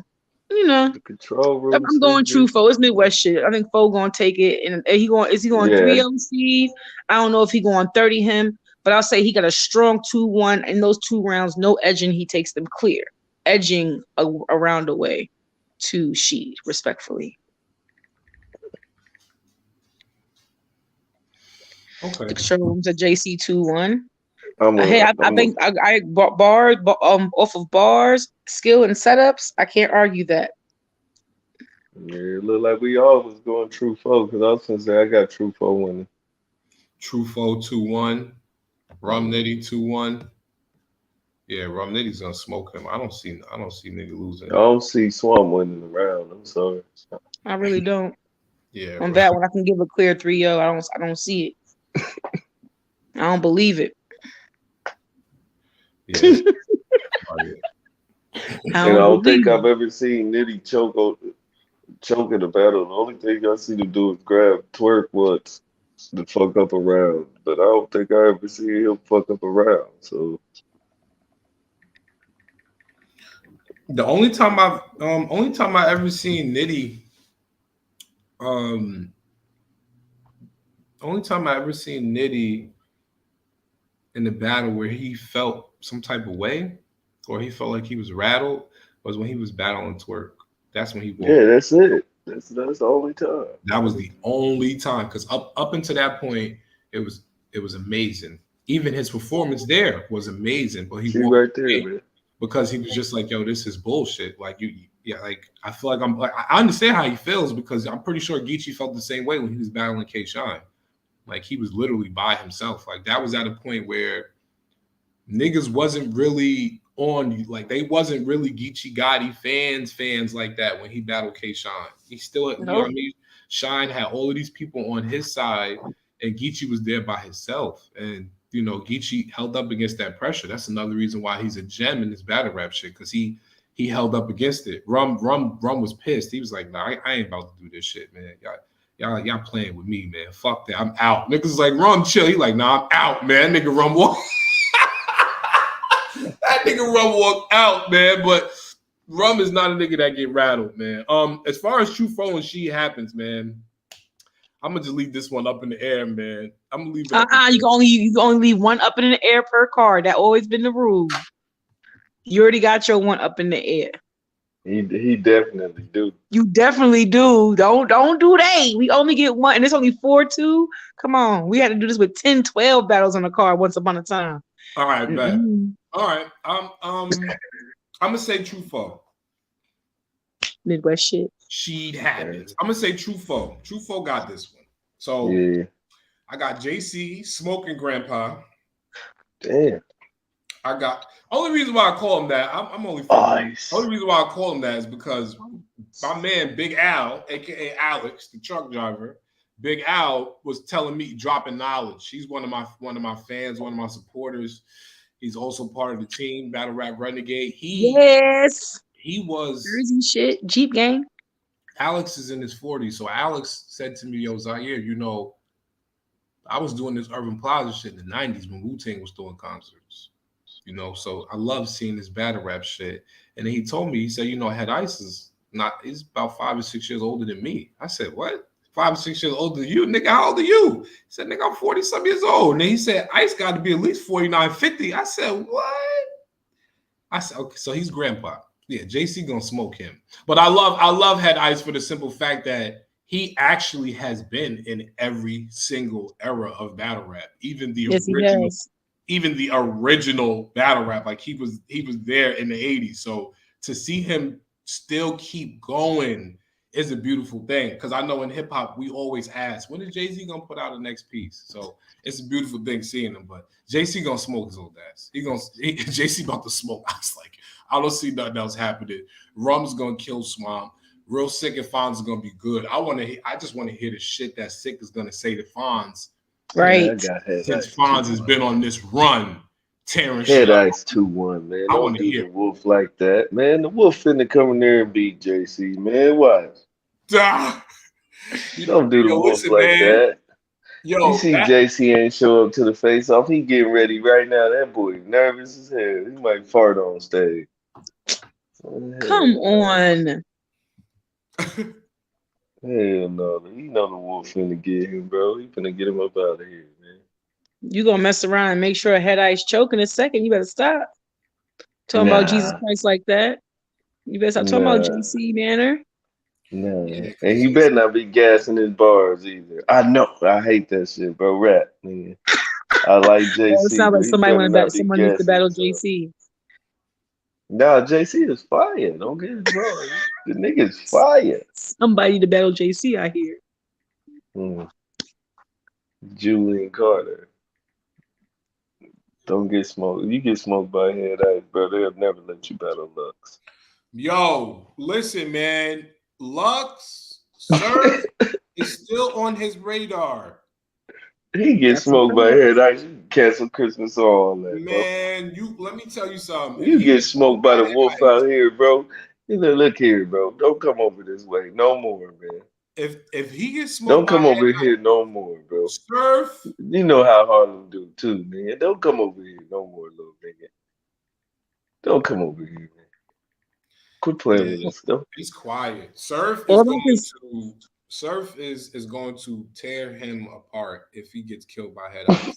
the control I'm room I'm says going true this. Fo. It's Midwest shit. I think Fo gonna take it, and is he going Yeah, 3-0 seed? I don't know if he going 30 him, but I'll say he got a strong 2-1 in those 2 rounds. No edging, he takes them clear, edging around the way to Sheed, respectfully. The Okay. control rooms at JC 2-1. I'm Hey, a, I I'm a, think I bars off of bars, skill and setups. I can't argue that. yeah, it look like we all was going true four because I was gonna say I got true four winning. Trufo 2-1. Rum Mm. Nitty 2-1. Yeah, Rum Nitty's gonna smoke him. I don't see nigga I losing. don't see Swamp winning the round. I'm sorry. I really don't. Yeah, On bro. that one, I can give a clear 3-0. I don't see it. I don't believe it. Yeah, it's about it. I And I don't don't think believe I've it. ever seen Nitty choke in a battle. The only thing I see him do is grab twerk once to fuck up a round. But I don't think I ever see him fuck up a round. So Only time I ever seen Nitty um only time I ever seen Nitty in the battle where he felt some type of way, or he felt like he was rattled, was when he was battling Twerk. That's when he Yeah, walked. that's it. That's the only time. That was the only time, because up until that point, it was it was amazing. Even his performance there was amazing, but he She walked right there, away man. because he was just like, "Yo, this is bullshit." Like yeah, like I feel like I'm like I understand how he feels because I'm pretty sure Geechee felt the same way when he was battling K Shine. Like he was literally by himself. Like that was at a point where niggas wasn't really on like they wasn't really Geechee Gotti fans like that when he battled K Shine. He still, you know what I Nope. mean? Shine had all of these people on his side, and Geechee was there by himself. And you know, Geechee held up against that pressure. That's another reason why he's a gem in this battle rap shit, because he held up against it. Rum was pissed. He was like, nah, I ain't about to do this shit, man. Y'all playing with me, man. Fuck that. I'm out. Niggas like Rum chill. He like, nah, I'm out, man. Nigga Rum walk. That nigga Rum walked out, man. But Rum is not a nigga that get rattled, man. As far as True Foe and She happens, man, I'm gonna just leave this one up in the air, man. I'm gonna leave it up in the air. You can only leave one up in the air per card. That always been the rule. You already got your one up in the air. He definitely do. You definitely do. Don't do that. We only get one, and it's only 4-2. Come on, we had to do this with 10, 12 battles on the card once upon a time. All right, bet. Mm-mm. All right. I'm gonna say True Foe. Midwest shit. She happens. I'm gonna say True Foe. True Foe got this one. So Yeah. I got JC smoking Grandpa. Damn. I got only reason why I call him that. I'm only Ice. only reason why I call him that is because my man Big Al, aka Alex, the truck driver, Big Al was telling me dropping knowledge. He's one of my fans, one of my supporters. He's also part of the team, Battle Rap Renegade. Yes. He was Jersey shit. Jeep gang. Alex is in his 40s. So Alex said to me, yo, Zaire, you know, I was doing this Urban Plaza shit in the 90s when Wu-Tang was doing concerts. You know, so I love seeing this battle rap shit. And then he told me, he said, you know, Head Ice is not, he's about 5 or 6 years older than me. I said, what? 5 or 6 years older than you? Nigga, how old are you? He said, nigga, I'm 40 some years old. And then he said, Ice got to be at least 49, 50. I said, what? I said, okay, so he's grandpa. Yeah, JC gonna smoke him. But I love Head Ice for the simple fact that he actually has been in every single era of battle rap, even the Yes, he original has. even the original battle rap. Like he was there in the 80s. So to see him still keep going is a beautiful thing. Because I know in hip hop we always ask, when is Jay-Z gonna put out the next piece? So it's a beautiful thing seeing him. But JC gonna smoke his old ass. JC about to smoke. I was like, I don't see nothing else happening. Rum's gonna kill Swamp. Real Sick and Fonz is gonna be good. I just want to hear the shit that Sick is gonna say to Fonz. Yeah, I Right. got Head Since Ice Fonz has 2-1. been on this run, tearing shit Head up. Ice 2-1, man. I Don't want to do hear the Wolf like that, man. The Wolf finna come in there and beat JC, man. Watch. it. Don't do the Yo, Wolf listen, like man. that. You Yo, see that JC ain't show up to the face off. He getting ready right now. That boy nervous as hell. He might fart on stage. Come Hell no. on. Hell no. He know the Wolf finna get him, bro. He finna get him up out of here, man. You gonna mess around and make sure Head Ice choke in a second. You better stop talking about Jesus Nah, Christ like that. You better stop talking about nah, JC Manor. nah. yeah, And because he better not be gassing his bars either. I know. I hate that shit, bro. Rap, man. I like Oh, it JC, sounds but like he somebody better want to battle. not be Someone needs to gassing battle himself. JC. Nah, JC is fire. Don't get it wrong. The nigga's fire. Somebody to battle JC, I hear. Hmm. Julian Carter. Don't get smoked. You get smoked by Head Ice, bro. They'll never let you battle Lux. yo, listen, man. Lux Surf is still on his radar. He gets That's a smoked by fact. Head Ice. You can cancel Christmas all that, bro. Man, you let me tell you something. If You he get gets smoked smoked by by the Head wolf Ice, out here, bro. You know, look here, bro. Don't come over this way no more, man. if he gets smoked Don't by come Head over here no more, bro. Surf, You know how Harlem do too, man. Don't come over here no more, little nigga. Don't come over here, man. Quit playing man, with us, though. he's quiet. Surf is All I going can to Surf is going to tear him apart if he gets killed by Head Ice.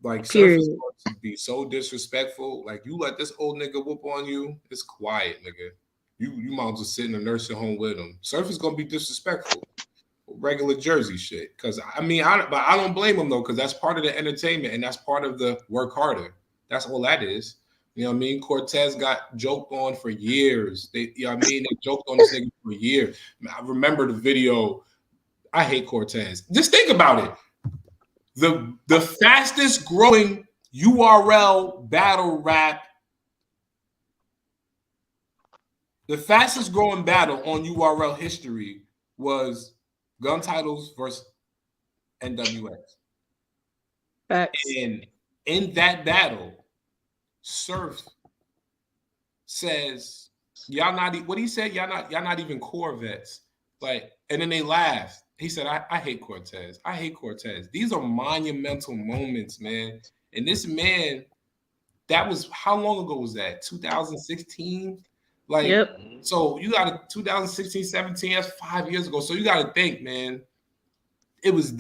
Like Surf is Period. going to be so disrespectful. Like you let this old nigga whoop on you, it's quiet, nigga. You might as well sit in a nursing home with him. Surf is gonna be disrespectful. Regular Jersey shit. Cause I mean, but I don't blame him though, because that's part of the entertainment and that's part of the work harder. That's all that is. You know what I mean? Cortez got joked on for years. You know what I mean? They joked on this nigga for years. I remember the video. I hate Cortez. Just think about it. The fastest growing URL battle rap, the fastest growing battle on URL history was Gun Titles versus NWX. Facts. And in that battle, Surf says, "Y'all not what he said, y'all not even Corvettes." Like, and then they laughed. He said, I hate Cortez. I hate Cortez. These are monumental moments, man. And this man, that was how long ago was that? 2016? Like, Yep. so you got a 2016, 17, that's 5 years ago. So you got to think, man, it was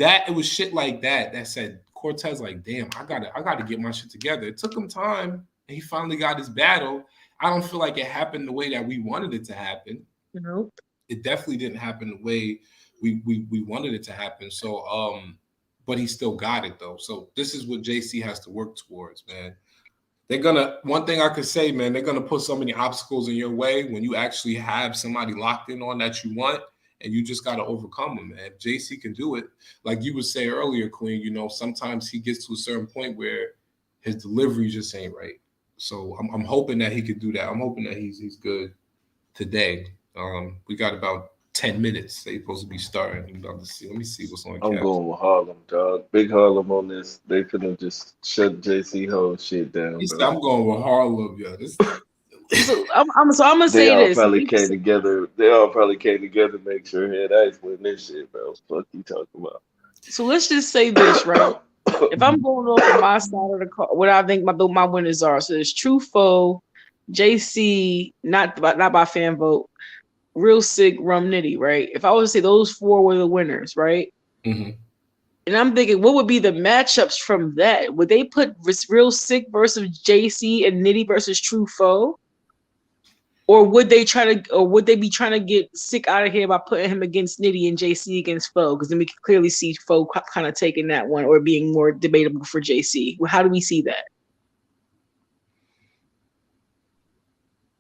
shit like that said Cortez, like, damn, I gotta get my shit together. It took him time, and he finally got his battle. I don't feel like it happened the way that we wanted it to happen. Nope. It definitely didn't happen the way we wanted it to happen. So but he still got it though. So this is what JC has to work towards, man. One thing I could say, man, they're gonna put so many obstacles in your way when you actually have somebody locked in on that you want, and you just gotta overcome them, man. If JC can do it, like you would say earlier, Queen, you know, sometimes he gets to a certain point where his delivery just ain't right. So I'm hoping that he could do that. I'm hoping that he's good today. We got about 10 minutes. They're supposed to be starting. Let me see what's on I'm cap. going with Harlem, dog. Big Harlem on this. They finna just shut JC whole shit He down, said, bro. I'm going with Harlem, yo. So I'm gonna They say all this. probably came together. They all probably came together to make sure Head Ice win this shit, bro. Fuck you talking about? So let's just say this, right? If I'm going off of my side of the car, what I think my winners are. So it's True Foe, JC, not by fan vote, Real Sick, Rum Nitty, right? If I was to say those four were the winners, right? Mm-hmm. And I'm thinking, what would be the matchups from that? Would they put Real Sick versus JC and Nitty versus True Foe? Or would they be trying to get Sick out of here by putting him against Nitty and JC against Foe? Because then we can clearly see Foe kind of taking that one or being more debatable for JC. Well, how do we see that?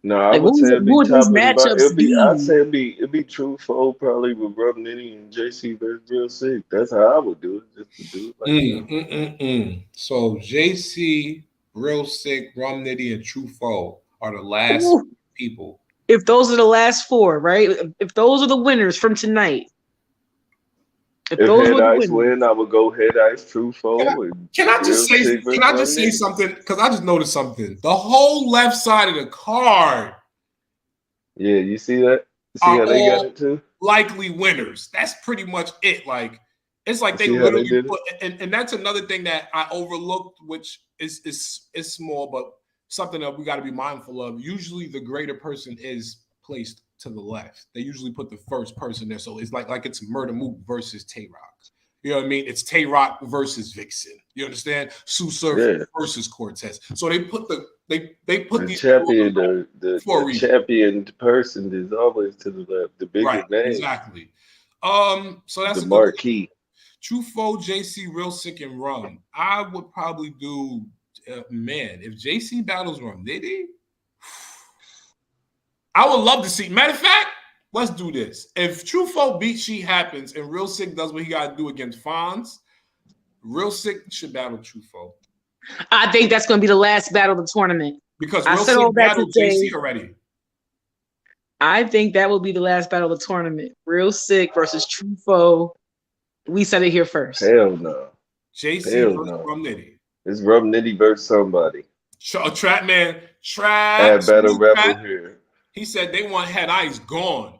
No, I Like, would say it'd be what would those top of the bar. matchups I'd be? say it'd be True Foe probably with Rub Nitty and JC versus Real Sick. That's how I would do it, just to do it like that. So JC, Real Sick, Rum Nitty, and True Foe are the last Ooh, people. if those are the last four, right? If those are the winners from tonight, if If those Head were the Ice winners, win, I would go Head Ice, True Can I, Foe, and can I just Real say Sick can versus I Rub just say Nitty. something? Because I just noticed something. The whole left side of the card Yeah, you see that? You see are how they got all it too? likely winners. That's pretty much it. Like it's You like they see how they literally did it? put, and that's another thing that I overlooked, which is small, but something that we got to be mindful of. Usually, the greater person is placed to the left. They usually put the first person there, so it's like it's Murder Mook versus Tay Rock. You know what I mean? It's Tay Rock versus Vixen. You understand? Sue Surf Yeah. versus Cortez. So they put The these people champion, on for the a reason. champion person is always to the left. The Right, bigger name, exactly. So the that's a good marquee. True Foe, JC, Real Sick, and Rum. I would probably do man, if JC battles Rum Nitty, I would love to see. Matter of fact, let's do this. If True Foe beat Sheet happens and Real Sick does what he gotta do against Fonz, Real Sick should battle True Foe. I think that's going to be the last battle of the tournament. Because I Real said all Sick that to battled say JC already. I think that will be the last battle of the tournament. Real Sick versus True Foe. We said it here first. Hell no. JC Hell versus no. Rum Nitty. It's Rub Nitty versus somebody. Trap man, Trap, Add battle Smooth rapper Trap. here. He said they want Head Ice gone.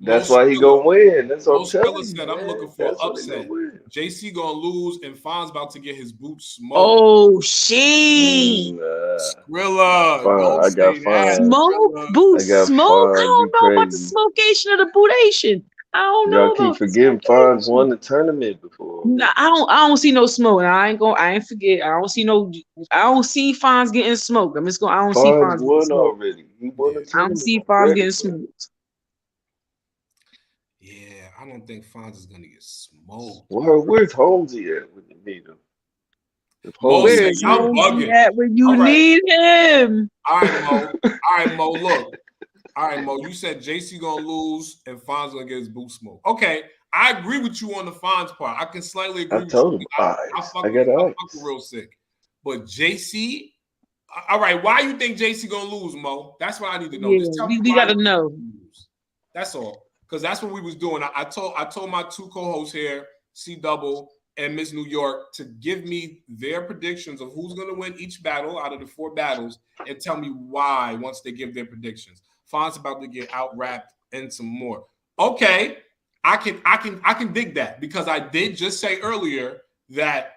That's Most why he gonna win. That's what I'm Most Killer telling you, said, I'm looking man. for an That's what he gonna upset. win. JC gonna lose, and Fonz about to get his boots smoked. Oh, she Skrilla, don't I got say that, fine. smoke Skrilla. boot I got smoke. I fine. You don't know about the crazy. smokeation or the bootation. I don't Y'all know keep though. forgetting Fonz won the tournament before Nah, already. I don't see no smoke. I ain't forget. I don't see Fonz getting smoked. I'm just going. I don't see Fonz Fonz getting won smoked. already. He won the Yeah, I don't tournament see Fonz already, getting bro. smoked. yeah. I don't think Fonz is gonna get smoked, bro. Where's Holmesy at when you need him? If Mo Holmesy said Where's can get y'all it, Holmes bugging. at when you All right, need him? all right, Mo. All right, Mo. Look, all right, Mo. You said JC gonna lose and Fonz gonna get his boot smoke. Okay, I agree with you on the Fonz part. I can slightly I agree with told him you. ice. I got I fuck with ice. real sick, but JC. All right, why you think JC gonna lose, Mo? That's what I need to know. Yeah, Just tell me we why gotta you think know. he's gonna lose. That's all. Because that's what we was doing. I told my two co-hosts here, C Double and Miss New York, to give me their predictions of who's gonna win each battle out of the 4 battles and tell me why once they give their predictions. Fon's about to get out rapped and some more. Okay, I can dig that because I did just say earlier that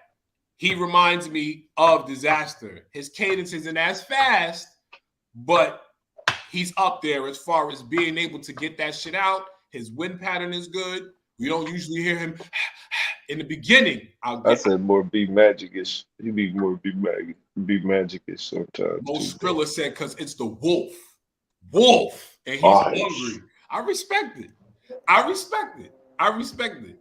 he reminds me of Disaster. His cadence isn't as fast, but he's up there as far as being able to get that shit out. His wind pattern is good. We don't usually hear him in the beginning. I'll I get said more be magicish. He be more be magicish sometimes too, Most though. Skrilla said because it's the wolf. Wolf. And he's Ice. hungry. I respect it. I respect it. I respect it.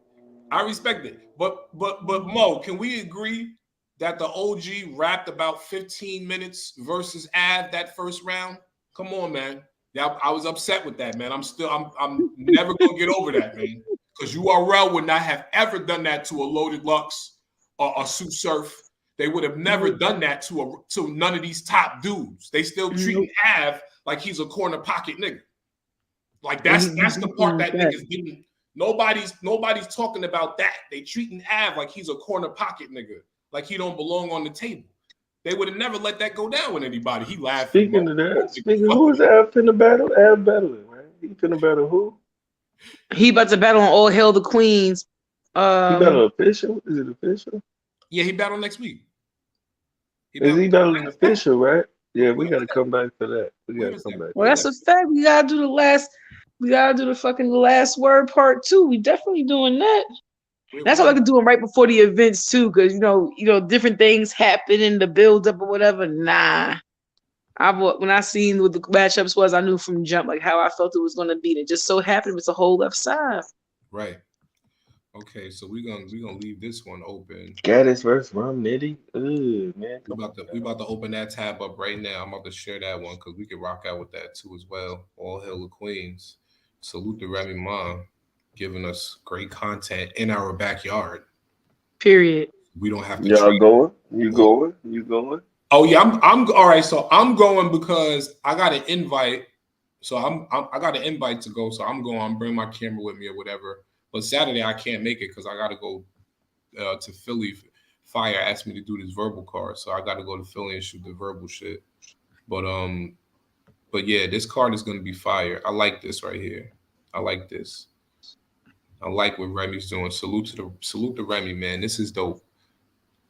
I respect it. But Mo, can we agree that the OG rapped about 15 minutes versus Av that first round? Come on, man. Yeah, I was upset with that, man. I'm never gonna get over that, man. Because URL would not have ever done that to a Loaded Lux or a Sue Surf. They would have never Nope. done that to none of these top dudes. They still treating Nope. Av like he's a corner pocket nigga. Like And that's the part that that. niggas didn't. Nobody's talking about that. They treating Av like he's a corner pocket nigga, like he don't belong on the table. They would have never let that go down with anybody. He laughing. Speaking of that, speaking who is Ab finna battle? Ab battling, right? He finna battle who? He about to battle on All Hail the Queens. He battle official? Is it official? Yeah, he battled next week. He Is battled. he battling official, right? Yeah, we Where is gotta that? come back for that. We Where gotta is come that? back Well, for Where is that's that. a fact. We gotta do the last. We gotta do the fucking last word part two. We definitely doing that. That's all I where could do them right before the events too, because different things happen in the build up or whatever. Nah, when I seen what the matchups was, I knew from jump like how I felt it was gonna be. And it just so happened it's a whole left side. right. Okay, so we're gonna leave this one open. Gaddis versus Rum Nitty. Ooh, man, We come on about to we now. about to open that tab up right now. I'm about to share that one because we can rock out with that too as well. All hail the queens. Salute to Remy Ma, giving us great content in our backyard. Period. We don't have to Y'all travel. going? You going? You going? Oh yeah, I'm all right. So I'm going because I got an invite. So I got an invite to go. So I'm going. I'm bringing my camera with me or whatever. But Saturday I can't make it because I got to go to Philly. Fire asked me to do this verbal card, so I got to go to Philly and shoot the verbal shit. But but yeah, this card is gonna be fire. I like this right here. I like this. I like what Remy's doing. Salute to Remy, man. This is dope.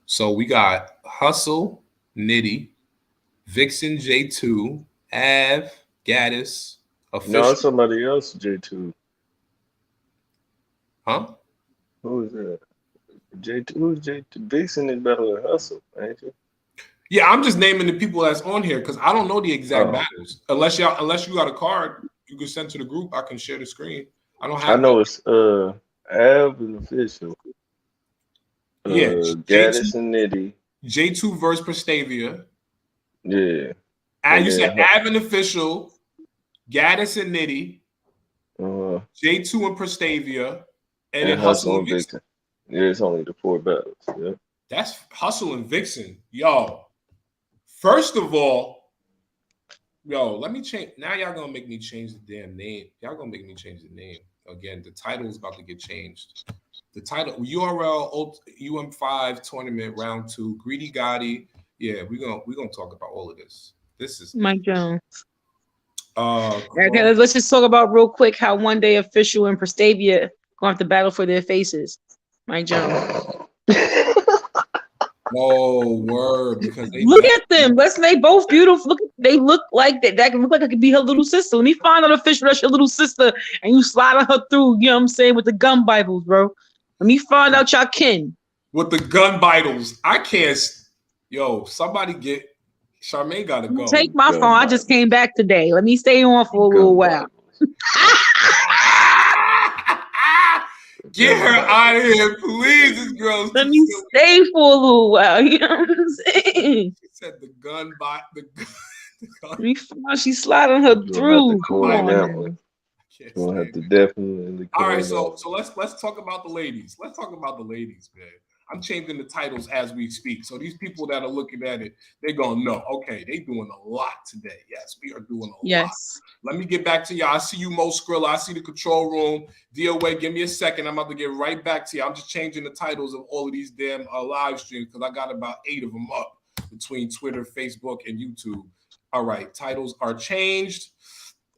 So we got Hustle, Nitty, Vixen J2, Av, Gaddis, No, it's Official. somebody else, J2. Huh? Who is that? J2. Who's J2? Vixen is battling Hustle, ain't you? Yeah, I'm just naming the people that's on here because I don't know the exact Oh, battles. Unless you got a card you can send to the group, I can share the screen. I don't I have that. know it's Av and Official. Yeah, Gaddis and Nitty. J2 versus Prestavia. Yeah. And And you said then Av and Official, Gaddis and Nitty, uh J2 and Prestavia, and then and Hustle Hustle and and Vixen. Vixen. Yeah, it's only the 4 battles. Yeah. That's Hustle and Vixen. Yo, first of all, yo, let me change. Now y'all gonna make me change the damn name. Y'all gonna make me change the name. Again, the title is about to get changed. The title URL UM5 tournament round two. Greedy Gotti. Yeah, we're gonna talk about all of this. This is Mike Jones. Cross. Okay, let's just talk about real quick how one day official and Prestavia going to have to battle for their faces. Mike Jones. Oh, word, because they Look definitely. at them. Let's they both beautiful. Look, they look like that. That can look like it could be her little sister. Let me find out official that's your little sister, and you slide her through. You know what I'm saying with the gun Bibles, bro. Let me find out y'all kin. With the gun vitals. I can't. Yo, somebody get. Charmaine gotta go. Take my phone. Gun I just came Bibles. back today. Let me stay on for a little Gun while. Bibles. Get Gun her out of Bibles. here, please. This girl is Let too me silly. stay for a little while. You know what I'm saying? She said the gun by the gun. The gun. Let me find out she's sliding her You're gonna have to through. Come coin on that one. now. I can't You're gonna have stand to it. definitely All right, coin that so one. so let's talk about the ladies. Let's talk about the ladies, man. I'm changing the titles as we speak. So these people that are looking at it, they're gonna know. Okay, they doing a lot today. Yes, we are doing a lot. Yes. Let me get back to y'all. I see you, Mo Skrilla. I see the control room. DOA, give me a second. I'm about to get right back to you. I'm just changing the titles of all of these damn live streams because I got about 8 of them up between Twitter, Facebook, and YouTube. All right, titles are changed.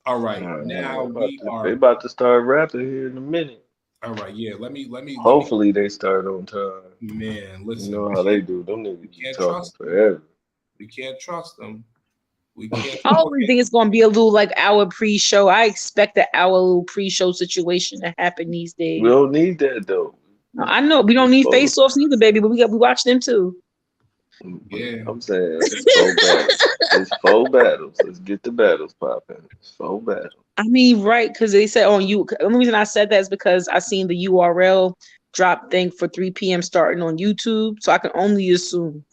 All right, now we They are. about to start rapping here in a minute. All right, yeah. Let me. Hopefully they start on time. Man, You listen, know how they do. Them we niggas be can't talking trust them. forever. We can't trust them. We can't. I always Okay, think it's gonna be a little like our pre-show. I expect that our little pre-show situation to happen these We days. don't need that though. I know we don't It's need four. face-offs neither, baby, but we watch them too. But yeah. I'm saying it's four battles. It's four battles. Let's get the battles popping. It's four battles. I mean, right? Because they said on you. The only reason I said that is because I seen the URL drop thing for 3 p.m. starting on YouTube, so I can only assume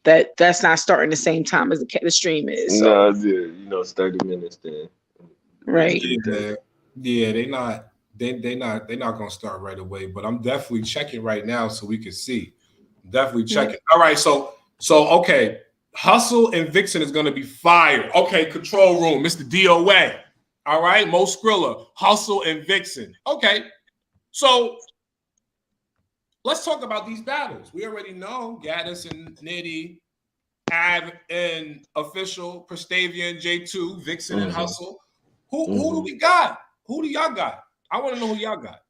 that that's not starting the same time as the stream is. So No, yeah, it's 30 minutes then. We can right. get that. Yeah, yeah, they not they're not gonna start right away, but I'm definitely checking right now so we can see. Definitely Yep. checking. All right, so okay. Hustle and Vixen is gonna be fired. Okay, control room, Mr. DOA. All right, Mo Skrilla, Hustle and Vixen. Okay, so let's talk about these battles. We already know Gaddis and Nitty, Av and Official, Prestavia J2, Vixen and Hmm. Hustle. Who do Hmm. we got? Who do y'all got? I want to know who y'all got.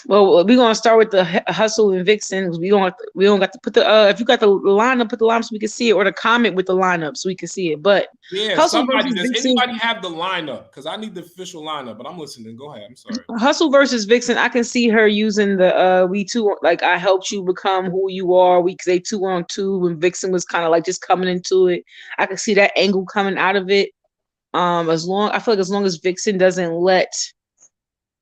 Well, we're gonna start with the hustle and vixen. We don't got to put the if you got the lineup, put the lineup so we can see it, or the comment with the lineup so we can see it. But Yeah, hustle somebody. versus Does vixen, anybody have the lineup? Because I need the official lineup, but I'm listening. Go ahead. I'm sorry. hustle versus vixen. I can see her using the we two like I helped you become who you are. We they 2-on-2 when vixen was kind of like just coming into it. I can see that angle coming out of it. I feel like as long as vixen doesn't let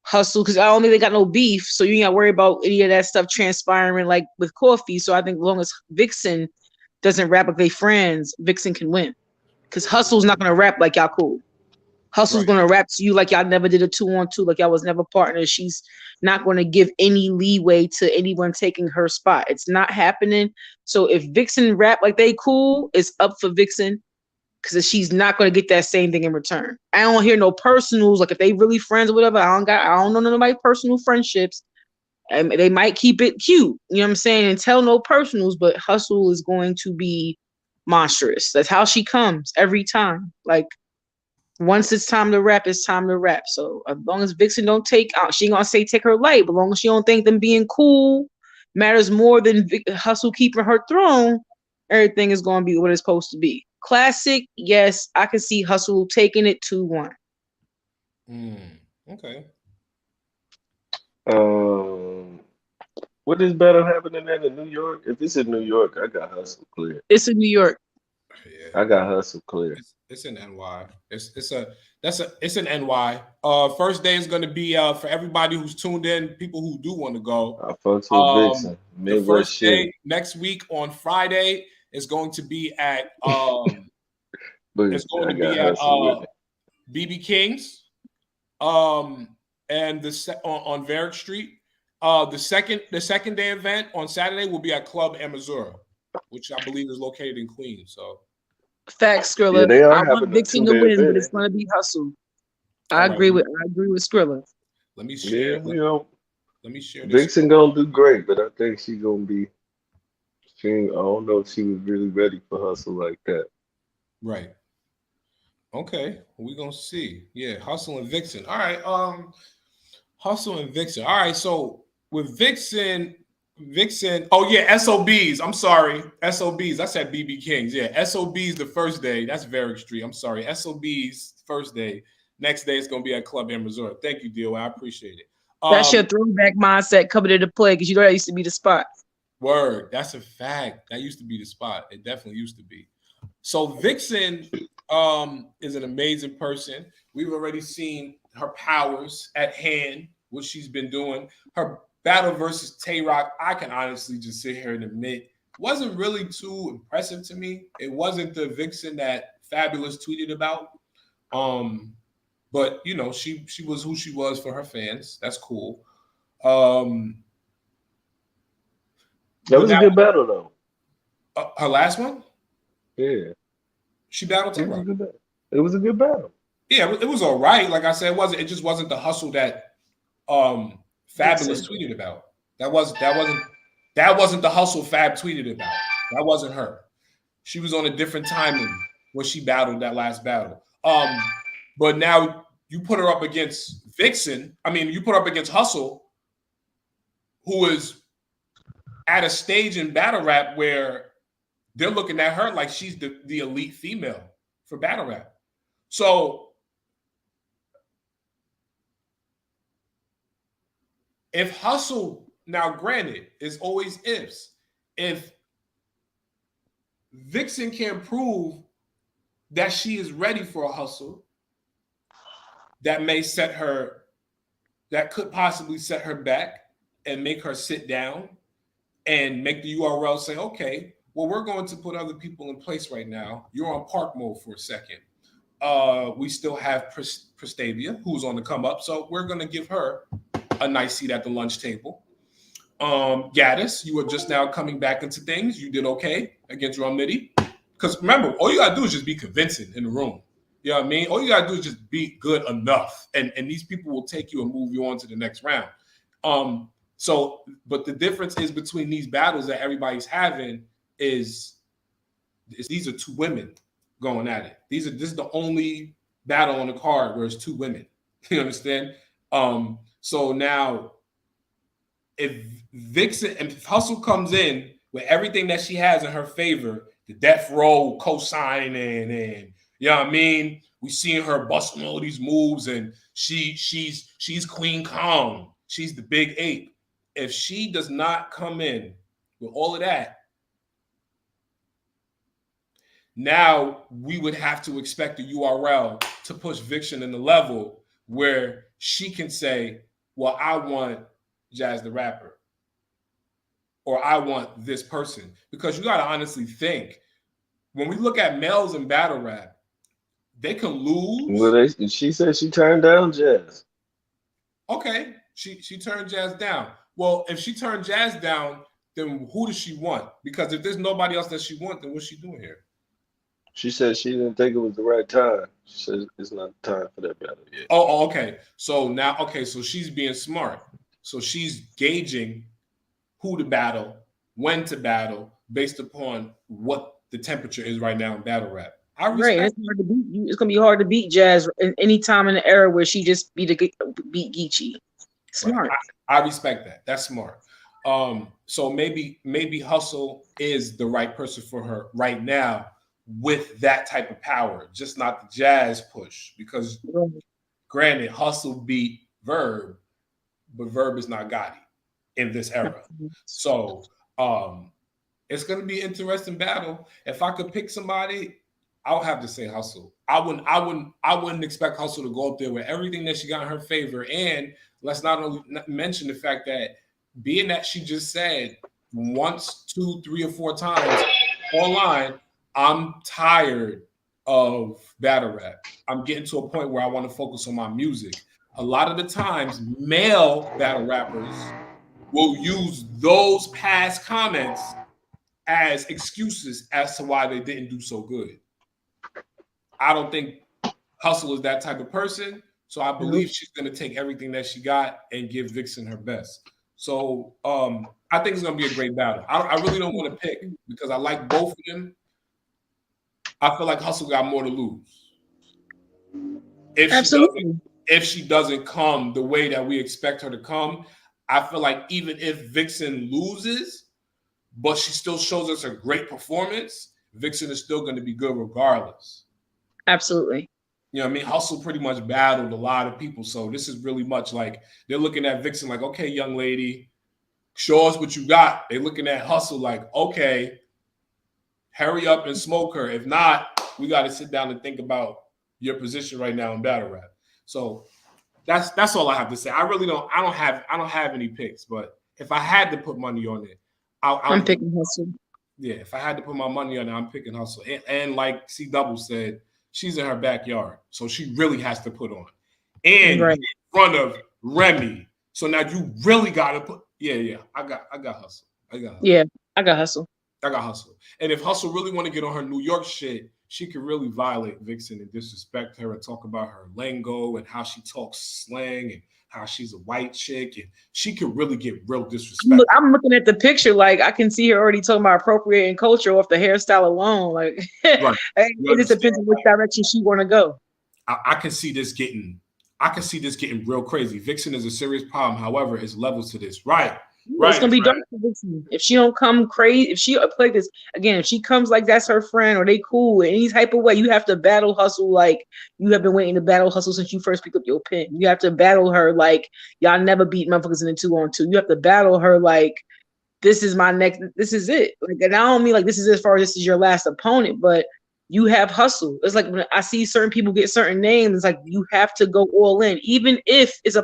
hustle because I don't think they got no beef, so you ain't got to worry about any of that stuff transpiring like with coffee. So I think as long as Vixen doesn't rap like they friends, Vixen can win. Because Hustle's not gonna rap like y'all cool. Hustle's Right. gonna rap to you like y'all never did a 2-on-2, like y'all was never partners. She's not gonna give any leeway to anyone taking her spot. It's not happening. So if Vixen rap like they cool, it's up for Vixen because she's not going to get that same thing in return. I don't hear no personals. Like if they really friends or whatever, I don't know nobody personal friendships. And they might keep it cute, you know what I'm saying, and tell no personals, but hustle is going to be monstrous. That's how she comes every time. Like once it's time to rap, it's time to rap. So as long as Vixen don't take out, she ain't gonna say take her light, but as long as she don't think them being cool matters more than Hustle keeping her throne, everything is gonna be what it's supposed to be. Classic, yes, I can see Hustle taking it 2-1. Okay. Um, what is battle happening at in New York? If it's in New York, I got hustle clear. It's in New York. I Yeah. got hustle clear. It's an NY. It's an NY. First day is going to be for everybody who's tuned in. People who do want to go. I fucks with Um, Vixen, the Midwest first shit, day next week on Friday is going to be at but it's going I to be got at hustle with me. BB King's and on Varick Street. The second day event on Saturday will be at Club Amazura, which I believe is located in Queens. So Facts, Yeah, Skrilla. they I are want having a Vixen to 2-day win, but event, it's ain't gonna be Hustle. all right, I agree with Skrilla. let me they? Yeah, share. Let me share this. Vixen gonna do great, but I think she gonna be. I don't know if she was really ready for hustle like that. Right. Okay. We're gonna see. Yeah, Hustle and Vixen. All right. Hustle and Vixen. All right. So with Vixen, Vixen. Oh yeah, SOBs. I'm sorry, SOBs. I said BB Kings. Yeah, SOBs the first day. That's very extreme. I'm sorry, SOBs first day. Next day it's gonna be at Club M Resort. Thank you, Deal. I appreciate it. That's your Um, throwback mindset coming into play because you know that used to be the spot. Word. That's a fact. That used to be the spot. It definitely used to be. So Vixen is an amazing person. We've already seen her powers at hand, what she's been doing. Her battle versus Tay Rock, I can honestly just sit here and admit, wasn't really too impressive to me. It wasn't the Vixen that Fabulous tweeted about. Um, but you know, she was who she was for her fans. That's cool. Um, That but was a now good battle though. her last one, Yeah, she battled it Tay was a Rock. good battle. It was a good battle. Yeah, it was all right. Like I said, it just wasn't the hustle that Fabulous Vixen. tweeted about. That wasn't the hustle Fab tweeted about. That wasn't her. She was on a different timing when she battled that last battle. But now you put her up against Vixen. I mean, you put her up against Hustle, who is at a stage in battle rap where they're looking at her like she's the elite female for battle rap. So if Hustle, now granted, is always ifs. If Vixen can prove that she is ready for a hustle, that may set her, that could possibly set her back and make her sit down and make the URL say, okay, well, we're going to put other people in place right now. You're on park mode for a second. We still have Prestavia, who's on the come up. So we're going to give her a nice seat at the lunch table. Gaddis, you are just now coming back into things. You did okay against Rum Nitty. Because remember, all you gotta do is just be convincing in the room. You know what I mean? All you gotta do is just be good enough. And these people will take you and move you on to the next round. So, but the difference is between these battles that everybody's having is these are two women going at it. This is the only battle on the card where it's two women. You understand? So now if Vixen and if Hustle comes in with everything that she has in her favor, the death row co-signing and you know what I mean? We seeing her busting all these moves and she's Queen Kong. She's the big ape. If she does not come in with all of that, now we would have to expect the URL to push Vixen in the level where she can say, well, I want Jazz the Rapper or I want this person. Because you got to honestly think, when we look at males in battle rap, they can Well, lose. she said she turned down Jazz. Okay, she turned Jazz down. Well, if she turned Jazz down, then who does she want? Because if there's nobody else that she wants, then what's she doing here? She said she didn't think it was the right time. She said it's not time for that battle yet. Okay. So now, okay, so she's being smart. So she's gauging who to battle, when to battle, based upon what the temperature is right now in battle rap. I Right, and respect. it's hard to beat you. It's gonna be hard to beat Jazz in any time in the era where she just beat Geechee. Right. Smart. I respect that. That's smart. So maybe Hustle is the right person for her right now with that type of power, just not the Jazz push. Because granted, Hustle beat Verb, but Verb is not Gotti in this era. So it's going to be an interesting battle. If I could pick somebody, I would have to say Hustle. I wouldn't expect Hustle to go up there with everything that she got in her favor. And let's not only mention the fact that being that she just said once, two, three, or four times online, I'm tired of battle rap. I'm getting to a point where I want to focus on my music. A lot of the times, male battle rappers will use those past comments as excuses as to why they didn't do so good. I don't think Hustle is that type of person. So I Nope. believe she's going to take everything that she got and give Vixen her best. So I think it's going to be a great battle. I really don't want to pick because I like both of them. I feel like Hustle got more to lose if she doesn't Absolutely. if she doesn't come the way that we expect her to come. I feel like even if Vixen loses, but she still shows us a great performance, Vixen is still going to be good regardless. Absolutely. You know what I mean? Hustle pretty much battled a lot of people. So this is really much like they're looking at Vixen like, okay, young lady, show us what you got. They're looking at Hustle like, okay, hurry up and smoke her. If not, we got to sit down and think about your position right now in battle rap. So that's all I have to say. I really don't. I don't have any picks. But if I had to put money on it, I'm picking Hustle. Yeah, if I had to put my money on it, I'm picking Hustle. And like C Double said, she's in her backyard, so she really has to put on. And Right. in front of Remy. So now you really gotta put. Yeah. I got Hustle. Yeah, I got Hustle. I got Hustle. And if Hustle really want to get on her New York shit, she could really violate Vixen and disrespect her and talk about her lingo and how she talks slang and how she's a white chick. And she could really get real disrespectful. I'm looking at the picture, like I can see her already talking about appropriating culture off the hairstyle alone. Like Right. it just depends on which direction she want to go. I can see this getting real crazy. Vixen is a serious problem. However, it's levels to this. Right. It's gonna be dark for Vixen. If she don't come crazy, if she play this again, if she comes like that's her friend or they cool in any type of way, you have to battle Hustle like you have been waiting to battle Hustle since you first picked up your pen. You have to battle her like y'all never beat motherfuckers in a 2-on-2. You have to battle her like this is my next, this is it. Like, and I don't mean like this is as far as this is your last opponent, but you have Hustle. It's like when I see certain people get certain names, it's like you have to go all in, even if it's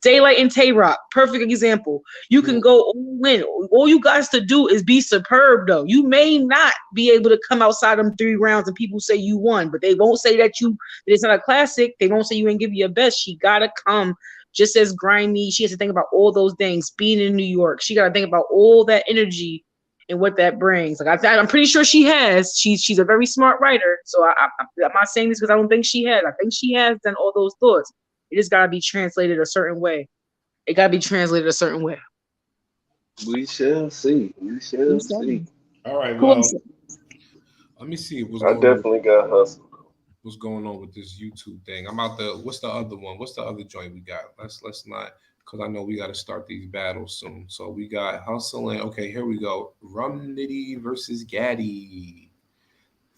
Daylight and Tay Rock. Perfect example. You can go all in. All you guys to do is be superb, though. You may not be able to come outside them 3 rounds and people say you won, but they won't say that it's not a classic. They won't say you ain't give you your best. She gotta come just as grimy. She has to think about all those things. Being in New York, she gotta think about all that energy and what that brings. Like I'm pretty sure she has. She's a very smart writer. So I'm not saying this because I don't think she has. I think she has done all those thoughts. It just gotta be translated a certain way. It gotta be translated a certain way. We shall see. We shall see. All right, well, let me see I definitely got Hustle. What's going on with this YouTube thing? I'm out the. What's the other one? What's the other joint we got? Let's not, because I know we got to start these battles soon. So we got Hustle and okay, here we go. Rum Nitty versus Gotti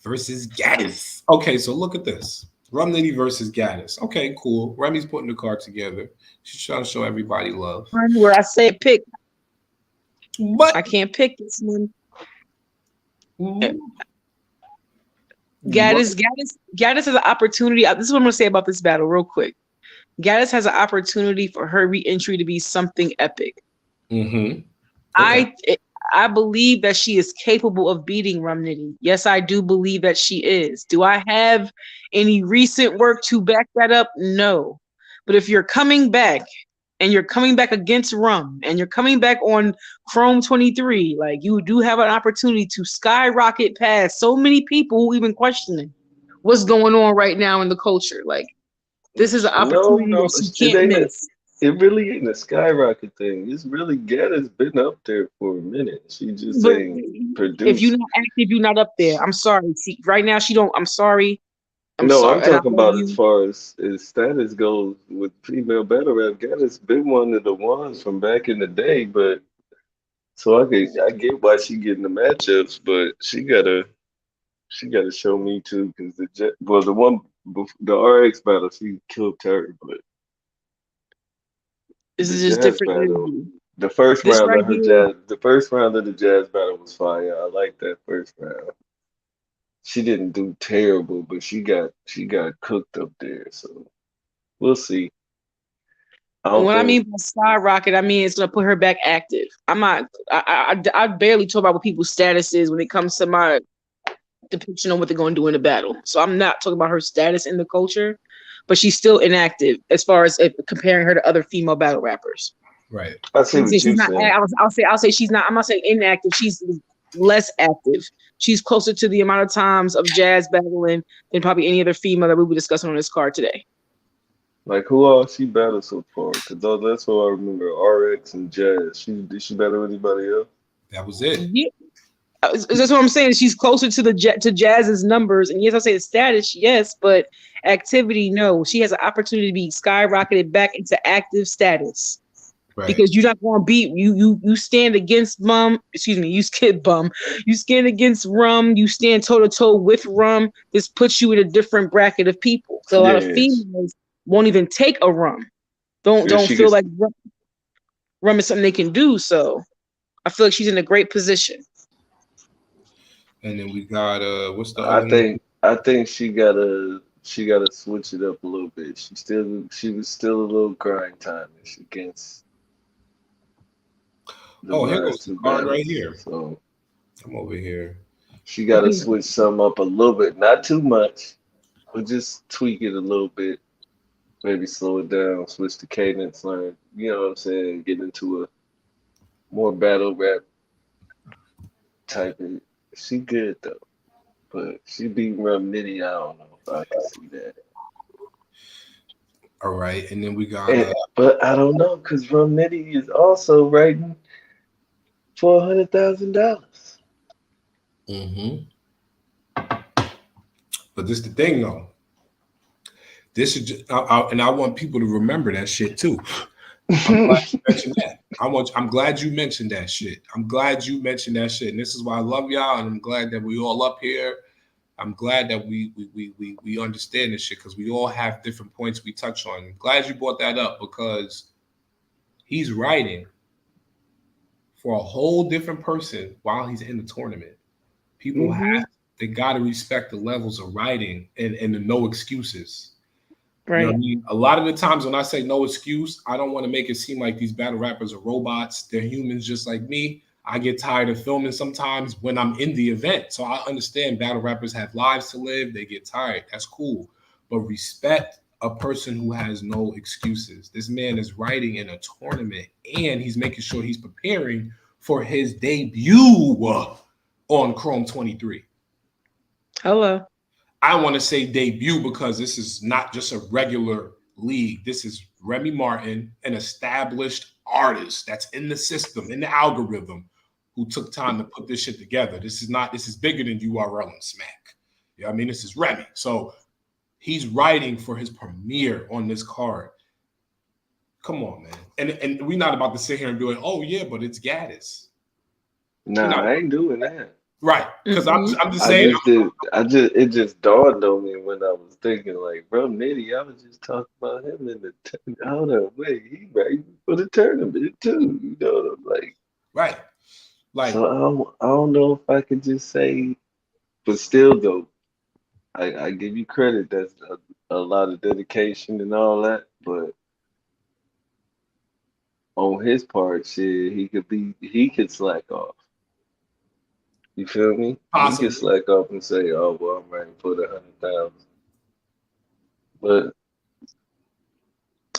versus Gaddis. Okay, so look at this. Rum Nitty versus Gaddis. Okay, cool. Remy's putting the card together. She's trying to show everybody love. Where I say pick, but I can't pick this one. Gaddis has an opportunity. This is what I'm gonna say about this battle, real quick. Gaddis has an opportunity for her re-entry to be something epic. Mm-hmm. Okay. I believe that she is capable of beating Rum Nitty. Yes, I do believe that she is. Do I have any recent work to back that up? No. But if you're coming back and you're coming back against Rum and you're coming back on Chrome 23, like you do have an opportunity to skyrocket past so many people who even questioning what's going on right now in the culture. Like this is an opportunity that she can't miss. It really ain't a skyrocket thing. It's really Gatta's been up there for a minute. She just ain't produced. If you're not active, you're not up there. I'm sorry. Right now, she don't. I'm sorry. I'm talking about as far as status goes with female battle rap. Gatta's been one of the ones from back in the day, but so I get why she getting the matchups, but she gotta show me too, because the RX battle she killed her, but. This is just different. Battle, the first round of the jazz battle was fire. I like that first round. She didn't do terrible, but she got cooked up there. So we'll see. I mean by skyrocket, I mean it's gonna put her back active. I'm not. I barely talk about what people's status is when it comes to my depiction of what they're gonna do in the battle. So I'm not talking about her status in the culture. But she's still inactive as far as comparing her to other female battle rappers. Right. I see what you're saying. I'll say she's not. I'm not saying inactive. She's less active. She's closer to the amount of times of jazz battling than probably any other female that we were discussing on this card today. Like who else she battled so far? Because that's what I remember. RX and Jazz. Did she battle anybody else? That was it. Yeah. That's what I'm saying. She's closer to to Jazz's numbers, and yes, I'll say the status, yes, but activity, no. She has an opportunity to be skyrocketed back into active status. Right. because you're not going to beat you stand against excuse me, you skid bum, you stand against rum, you stand toe to toe with rum. This puts you in a different bracket of people. So a lot of Yes. females won't even take a rum. Yeah, Don't she feel gets. like rum is something they can do. So I feel like she's in a great position. And then we got what's the I other one? think. I think she gotta switch it up a little bit. She was still a little grind time-ish against the Oh, here goes last the two card right battles. here. So I'm over here. she gotta switch some up a little bit, not too much, but just tweak it a little bit. Maybe slow it down, switch the cadence, learn. You know what I'm saying? Get into a more battle rap type of. She good though, but she beat Rum Nitty. I don't know if I can see that. All right, and then we got But I don't know because Rum Nitty is also writing for $100,000. hmm but this the thing though. This is just, and I want people to remember that shit too. I'm glad you mentioned that. I'm glad you mentioned that shit. I'm glad you mentioned that shit. And this is why I love y'all. And I'm glad that we all up here. I'm glad that we understand this shit because we all have different points we touch on. I'm glad you brought that up because he's writing for a whole different person while he's in the tournament. People Hmm. have they gotta respect the levels of writing and the no excuses. You know what I Right. mean? A lot of the times when I say no excuse, I don't want to make it seem like these battle rappers are robots. They're humans just like me. I get tired of filming sometimes when I'm in the event. So I understand battle rappers have lives to live. They get tired. That's cool. But respect a person who has no excuses. This man is writing in a tournament and he's making sure he's preparing for his debut on Chrome 23. Hello. I want to say debut because this is not just a regular league. This is Remy Martin, an established artist that's in the system, in the algorithm, who took time to put this shit together. This is bigger than URL and Smack. You know what I mean? This is Remy. So he's writing for his premiere on this card. Come on, man. And we're not about to sit here and be like, oh yeah, but it's Gaddis. We're Nah, not I ain't doing that. right. Because Hmm. I'm just I saying, just did. It just dawned on me when I was thinking, like, bro, Nitty, I was just talking about him in the. Hold on, wait, he right for the tournament too. You know, like, right. Like, so I don't know if I could just say, but still though, I give you credit. That's a lot of dedication and all that, but on his part, shit, he could slack off. You feel me? He could possibly. slack off and say, "Oh well, I'm ready for the 100,000." But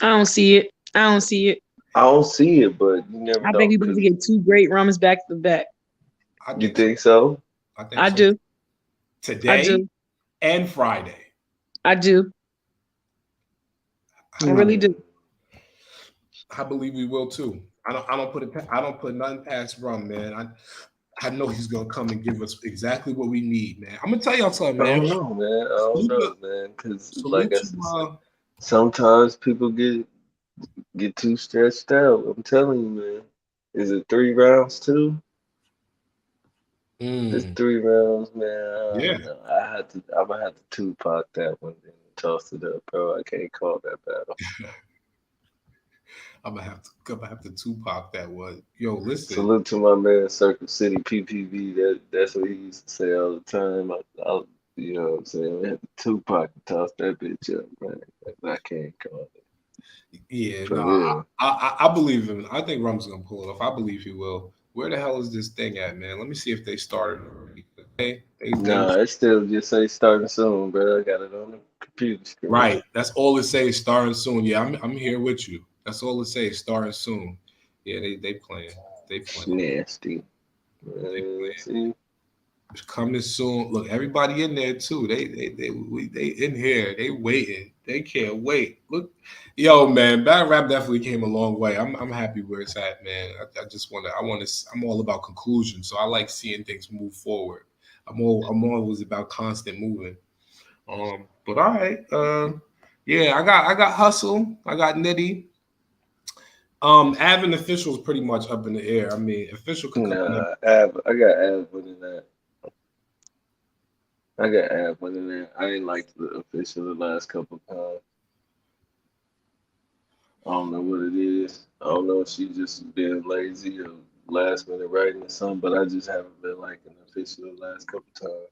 I don't see it. I don't see it. I don't see it. But you never I think know, we're about to cause get two great rums back to back. I you think so. think so? I think I so. do. I Today do. and Friday. I do. I really Hmm. do. I believe we will too. I don't put nothing past Rum, man. I know he's gonna come and give us exactly what we need, man. I'm gonna tell y'all something, I man. don't know, man. I don't Salute to, know, man. Cause like salute I to said, sometimes people get too stretched out. I'm telling you, man. Is it 3 rounds too? It's mm, 3 rounds, man. I yeah. don't know. I'm gonna have to Tupac that one and toss it up, bro. I can't call that battle. I'm gonna have to Tupac that one. Yo, listen. Salute to my man Circle City PPV. That's what he used to say all the time. You know what I'm saying? I had to Tupac to toss that bitch up, man. I can't call it Yeah, for no, real. I believe him. I think Rum's gonna pull it off. I believe he will. Where the hell is this thing at, man? Let me see if they started already. They Nah, it still just say starting soon, bro. I got it on the computer screen. right. That's all it says. Starting soon. Yeah, I'm here with you. That's all it says. Starting soon. Yeah, they playing. They playing. Nasty. They See? coming soon. Look, everybody in there too. They in here. They waiting. They can't wait. Look, yo, man, battle rap definitely came a long way. I'm happy where it's at, man. I just want to. I want to. I'm all about conclusion, so I like seeing things move forward. I'm always about constant moving. But all right. Yeah, I got hustle. I got nitty. Av and official is pretty much up in the air. I mean, official could come in. Nah, I got Av winning that. I got Av winning that. I ain't like the official the last couple times. I don't know what it is. I don't know if she just being lazy or last minute writing or something, but I just haven't been liking the official the last couple times.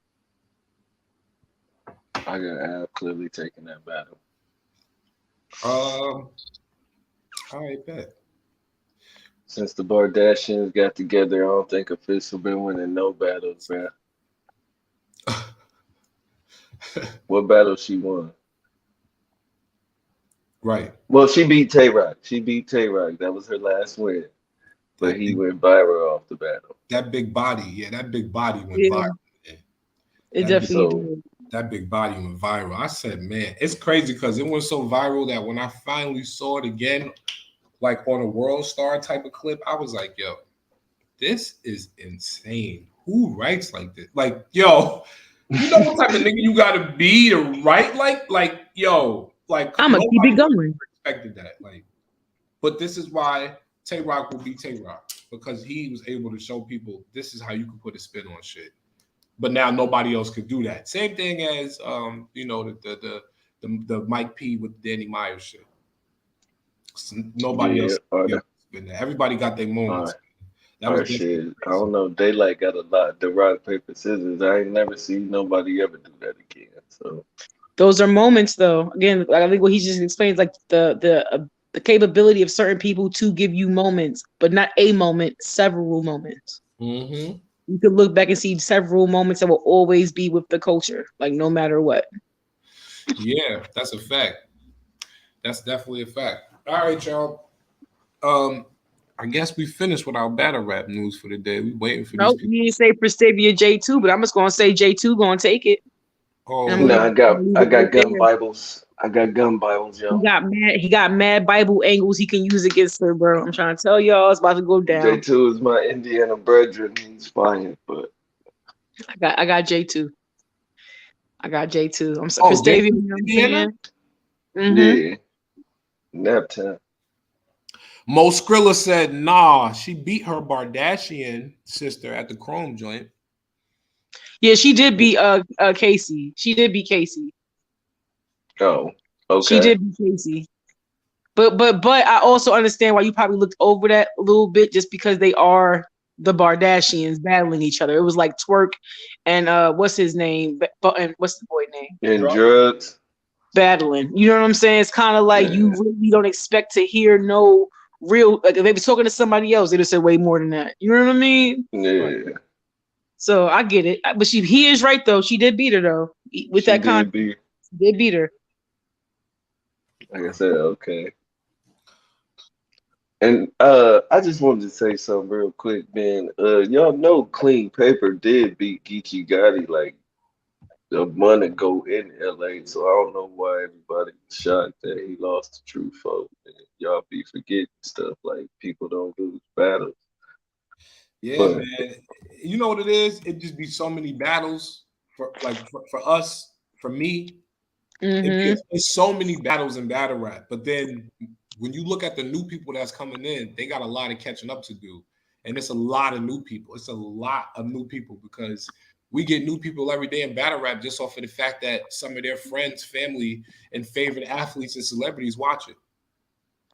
I got Av clearly taking that battle. All right, bet. Since the Bardashians got together, I don't think official been winning no battles, man. What battle she won? Right. Well, she beat Tay Rock. She beat Tay Rock. That was her last win. But That he big, went viral off the battle. that big body, yeah, that big body went Yeah, viral. Man. it That big, definitely So did. that big body went viral. I said, man, it's crazy because it went so viral that when I finally saw it again, like on a World Star type of clip, I was like, yo, this is insane. Who writes like this? Like, yo, you know what type of nigga you gotta be to write like, yo, like I'm gonna keep it nobody would going. have expected that. Like, but this is why Tay Rock will be Tay Rock because he was able to show people this is how you can put a spin on shit. But now nobody else could do that. Same thing as the Mike P with Danny Myers shit. Nobody yeah, else could spin that. Everybody got their uh, moments. That was or definitely shit. I crazy. don't know. Daylight got a lot. The rock paper scissors. I ain't never seen nobody ever do that again. So Those are moments, though. Again, like, I think what he just explains, like the capability of certain people to give you moments, but not a moment, several moments. Mm-hmm. You could look back and see several moments that will always be with the culture, like no matter what. Yeah, that's a fact. That's definitely a fact. All right, y'all. Um, I guess we finished with our battle rap news for the day. We waiting for these Nope, people. you didn't say Prestavia J2, but I'm just gonna say J2 gonna take it, and I'm Oh, gonna nah, leave I it right got gun there. Bibles. I got gun Bibles, He yo. got mad. He got mad Bible angles he can use against her, bro. I'm trying to tell y'all, it's about to go down. J2 is my Indiana brethren. He's fine, but I got J2. I got J2. I'm so oh, Prestavia. J2 You know what I'm Indiana. saying? Mm-hmm. yeah, nap time. Mo Skrilla said, "Nah, she beat her Bardashian sister at the Chrome joint." Yeah, she did beat Casey. She did beat Casey. Oh, She okay. did beat Casey. But I also understand why you probably looked over that a little bit just because they are the Bardashians battling each other. It was like Twerk and what's his name? And what's the boy name? And Drop. drugs. Battling. You know what I'm saying? It's kind of like you Yeah, really don't expect to hear no real like if they were talking to somebody else, they'd have said way more than that. You know what I mean? Right. yeah. So I get it. But he is right though. She did beat her though. With She that con did be. she did beat her. Like I said, okay. And I just wanted to say something real quick, man. Y'all know Clean Paper did beat Geechee Gotti like a month ago in LA, so I don't know why everybody was shocked that he lost to True Folk. Man. Y'all be forgetting stuff like people don't lose battles. Yeah, But man. You know what it is? It just be so many battles for us, for me. Mm-hmm. It's so many battles in battle rap. But then when you look at the new people that's coming in, they got a lot of catching up to do. And it's a lot of new people. It's a lot of new people because we get new people every day in battle rap just off of the fact that some of their friends, family, and favorite athletes and celebrities watch it.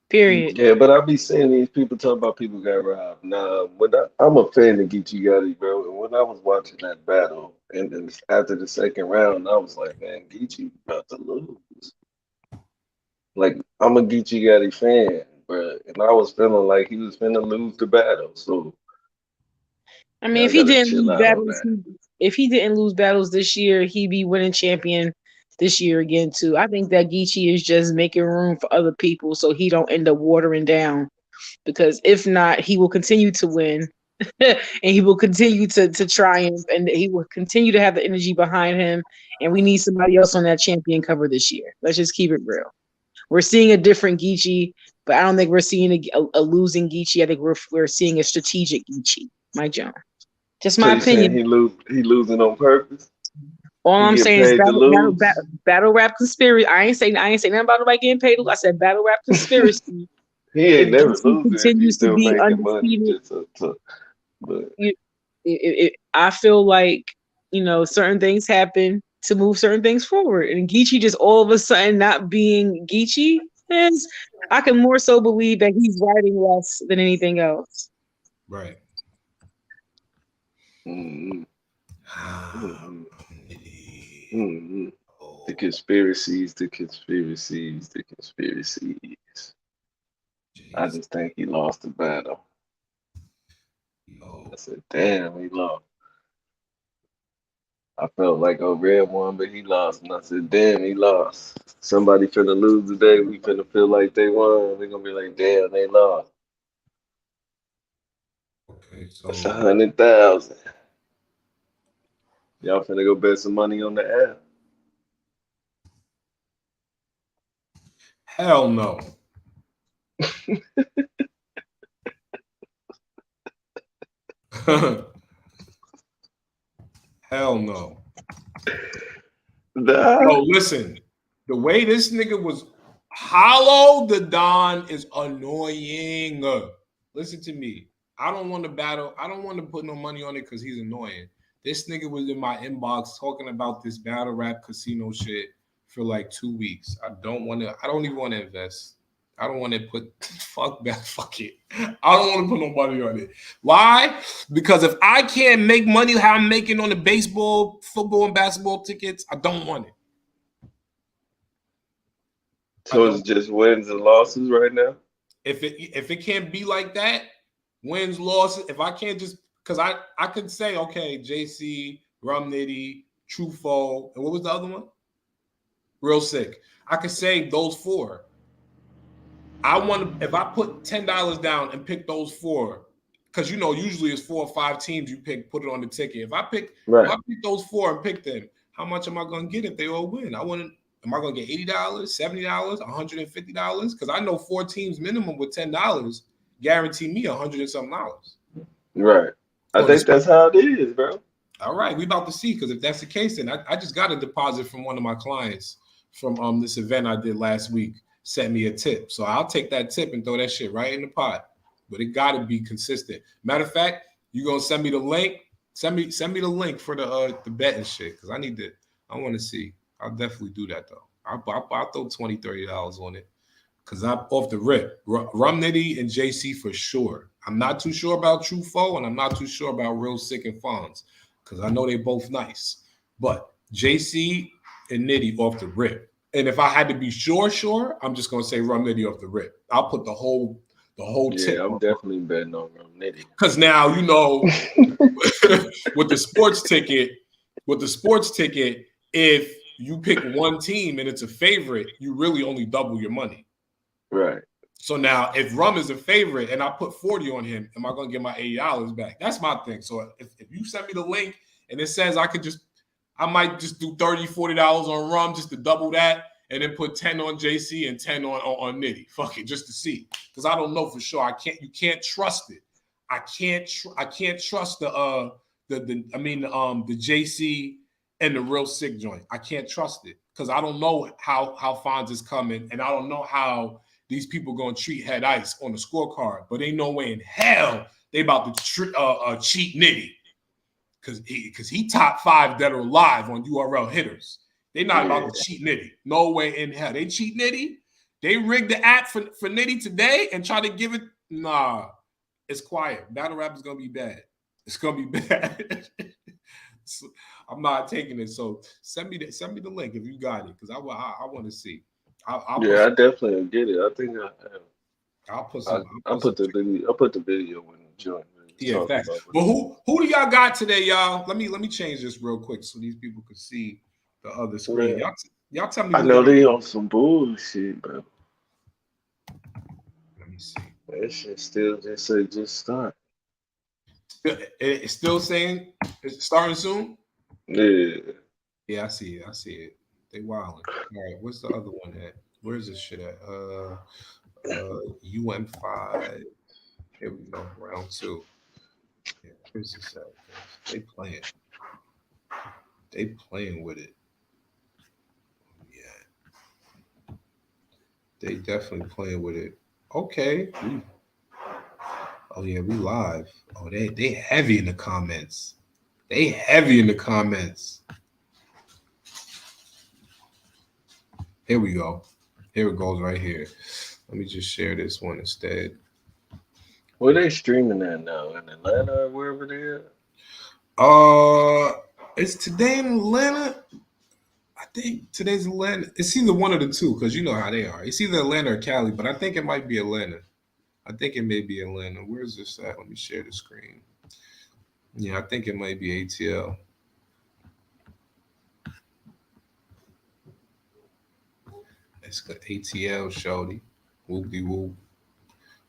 Period. yeah, but I be seeing these people talk about people got robbed. Nah, I'm a fan of Geechee Gotti, bro. And when I was watching that battle, and then after the second round, I was like, man, Geechee about to lose. Like I'm a Geechee Gotti fan, bro, and I was feeling like he was finna lose the battle. So I mean, y'all if he gotta didn't chill lose out on battles, that. if he didn't lose battles this year, he'd be winning champion this year again too. I think that Geechee is just making room for other people so he don't end up watering down. Because if not, he will continue to win, and he will continue to triumph, and he will continue to have the energy behind him. And we need somebody else on that champion cover this year. Let's just keep it real. We're seeing a different Geechee, but I don't think we're seeing a losing Geechee. I think we're seeing a strategic Geechee. Mike Jones. Just So my you saying opinion. he losing on purpose? All He I'm getting saying is paid to lose? battle rap conspiracy. I ain't saying nothing about nobody getting paid. I said battle rap conspiracy. He If ain't never DC losing if he's continues to still be making money. undefeated, Just to, but you, I feel like certain things happen to move certain things forward, and Geechee just all of a sudden not being Geechee is. I can more so believe that he's writing less than anything else. Right. mm, mm, Nitty. mm. The Oh, conspiracies, the conspiracies, the conspiracies. I jeez. just think he lost the battle. I Yo. said, damn, he lost. I felt like Red won, but he lost. And I said, damn, he lost. Somebody finna lose today. We finna feel like they won. We gonna be like, damn, they lost. Okay, That's so 100,000. Y'all finna go bet some money on the app. hell no. Hell no. Nah. Yo, listen. The way this nigga was hollow the Don is annoying. Listen to me. I don't want to battle. I don't want to put no money on it because he's annoying. This nigga was in my inbox talking about this battle rap casino shit for like 2 weeks. I don't want to. I don't even want to invest. I don't want to put. Fuck that. Fuck it. I don't want to put no money on it. Why? Because if I can't make money how I'm making on the baseball, football, and basketball tickets, I don't want it. I So it's don't. just wins and losses right now? If it can't be like that, wins, losses. If I can't just because I could say okay, JC, Rum Nitty, Trufo, and what was the other one? Real Sick. I could say those four. I want to if I put $10 down and pick those four, because usually it's 4 or 5 teams you pick, put it on the ticket. If Right. I pick those four and pick them, how much am I gonna get if they all win? I want to. Am I gonna get $80, $70, $150? Because I know 4 teams minimum with $10 guarantee me 100 and something dollars. Right. I On the think that's how it is, bro. all right, we about to see because if that's the case, then I just got a deposit from one of my clients from this event I did last week. Sent me a tip, so I'll take that tip and throw that shit right in the pot. But it got to be consistent. Matter of fact, you gonna send me the link? Send me the link for the bet and shit because I need to. I want to see. I'll definitely do that though. I'll throw $20, $30 on it because I'm off the rip. Rum Nitty and JC for sure. I'm not too sure about True Foe, and I'm not too sure about Real Sick and Fonz because I know they both nice. But JC and Nitty off the rip. And if I had to be sure, I'm just gonna say Rum Nitty off the rip. I'll put the whole tip Yeah, I'm on definitely betting on Nitty. because now with the sports ticket, if you pick one team and it's a favorite, you really only double your money. Right. So now, if Rum is a favorite and I put 40 on him, am I going to get my $80 back? That's my thing. So if you send me the link and it says I might just do $30, $40 on Rum just to double that and then put 10 on JC and 10 on Nitty. Fuck it, just to see. Because I don't know for sure. You can't trust it. I can't trust the JC and the Real Sick joint. I can't trust it because I don't know how Fonz is coming and I don't know how these people gonna treat Head Ice on the scorecard, but ain't no way in hell they about to cheat Nitty because he top 5 dead or alive on URL hitters. They not about Yeah. to cheat Nitty. No way in hell. They cheat Nitty. They rigged the app for Nitty today and try to give it. Nah, it's quiet. Battle rap is gonna be bad. It's gonna be bad. So, I'm not taking it. So send me the link if you got it because I want to see. I'll put Yeah, I definitely get it. I think I'll put I, some. I'll I put some. put the video. I put the video in the joint. We was Yeah, talking facts. about what But it was. who do y'all got today, y'all? Let me change this real quick so these people can see the other screen. Man, Y'all tell me I who know y'all. they on some bullshit, bro. Let me see. That shit still just say just start. It's still saying it's starting soon. Yeah. Yeah, I see it. I see it. They wilding. All right, what's the other one at? Where's this shit at? UM5. Here we go. Round two. Yeah, where's this at? They playing. They playing with it. Yeah, they definitely playing with it. Okay. Oh yeah, we live. Oh, they heavy in the comments. They heavy in the comments. Here we go. Here it goes right here. Let me just share this one instead. Where they streaming at now? In Atlanta or wherever they at? It's today in Atlanta. I think today's Atlanta. It's either one of the two because you know how they are. It's either Atlanta or Cali, but I think it might be Atlanta. I think it may be Atlanta. Where's this at? Let me share the screen. Yeah, I think it might be ATL. It's got ATL, shorty. Whoop de whoop.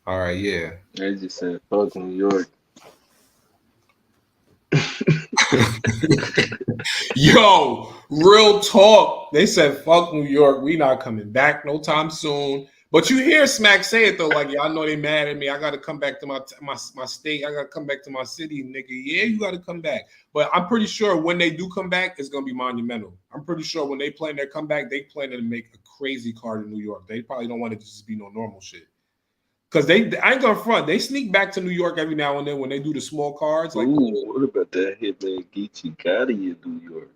All right, yeah. They just said fuck New York. Yo, real talk. They said, fuck New York. We not coming back no time soon. But you hear Smack say it though, like y'all know they mad at me. I gotta come back to my state. I gotta come back to my city, nigga. Yeah, you gotta come back. But I'm pretty sure when they do come back, it's gonna be monumental. I'm pretty sure when they plan their comeback, they plan to make a crazy card in New York. They probably don't want it to just be no normal shit. Cause I ain't gonna front. They sneak back to New York every now and then when they do the small cards, like the Ooh, little what about that Hitman Geechee Gotti in New York?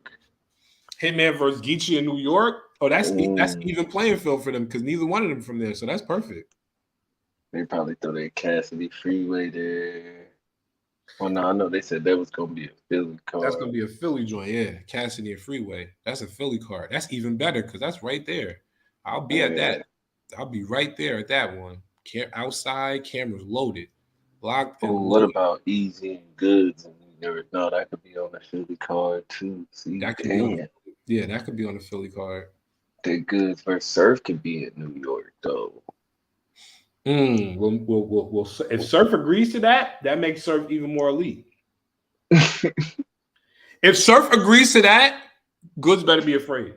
Hitman versus Geechee in New York. Oh, that's Ooh, even playing field for them because neither one of them from there. So that's perfect. they probably throw that Cassidy Freeway there. Well, no, I know they said that was gonna be a Philly That's gonna card. be a Philly joint, yeah. Cassidy and Freeway. That's a Philly card. That's even better because that's right there. I'll be at that. Yeah. I'll be right there at that one. Outside, cameras loaded, locked and Oh, what loaded. about Easy and Goods in New York? No, that could be on the Philly card too. See, That could be on. damn, Yeah, that could be on the Philly card. that Goods versus Surf could be in New York though. If Surf agrees to that, that makes Surf even more elite. If Surf agrees to that, Goods better be afraid.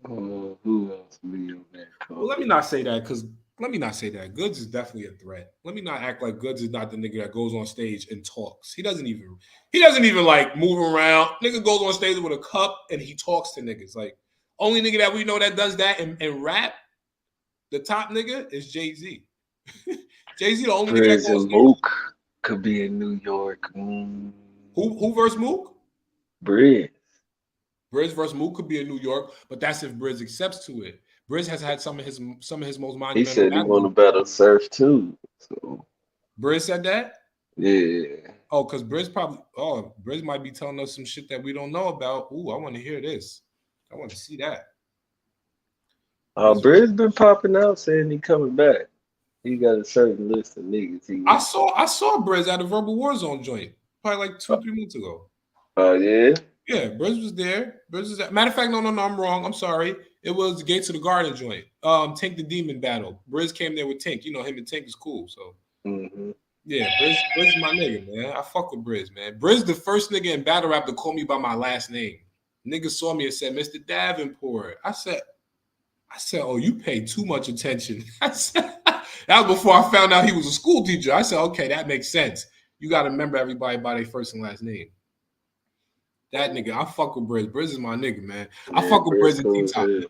Who else be on that Well, let card? me not say that because let me not say that. Goods is definitely a threat. Let me not act like Goods is not the nigga that goes on stage and talks. He doesn't even like move around. Nigga goes on stage with a cup and he talks to niggas. Like only nigga that we know that does that and rap, the top nigga is Jay-Z. Jay-Z the only nigga that Briz goes and stage. Mook could be in New York. Who versus Mook? Briz. Briz versus Mook could be in New York, but that's if Briz accepts to it. Briz has had some of his most He monumental said he battles. want to battle Surf too. So Briz said that. yeah. Oh, because Briz might be telling us some shit that we don't know about. Ooh, I want to hear this. I want to see that. Briz, Briz been popping out saying he coming back. He got a certain list of niggas he I want. saw I saw Briz at a Verbal Warzone joint probably like Uh, 2 3 months ago. yeah. Yeah, Briz was there. Briz was there. Matter of fact, no, I'm wrong. I'm sorry. It was the Gates of the Garden joint. Tink the Demon battle. Briz came there with Tink. You know him and Tink is cool. So Hmm. yeah, Briz is my nigga, man. I fuck with Briz, man. Briz the first nigga in battle rap to call me by my last name. Nigga saw me and said, Mr. Davenport. I said, oh, you pay too much attention. That was before I found out he was a school teacher. I said, okay, that makes sense. You got to remember everybody by their first and last name. That nigga, I fuck with Briz. Briz is my nigga, man. I Yeah, fuck with Briz Briz and T cool as Top. hell.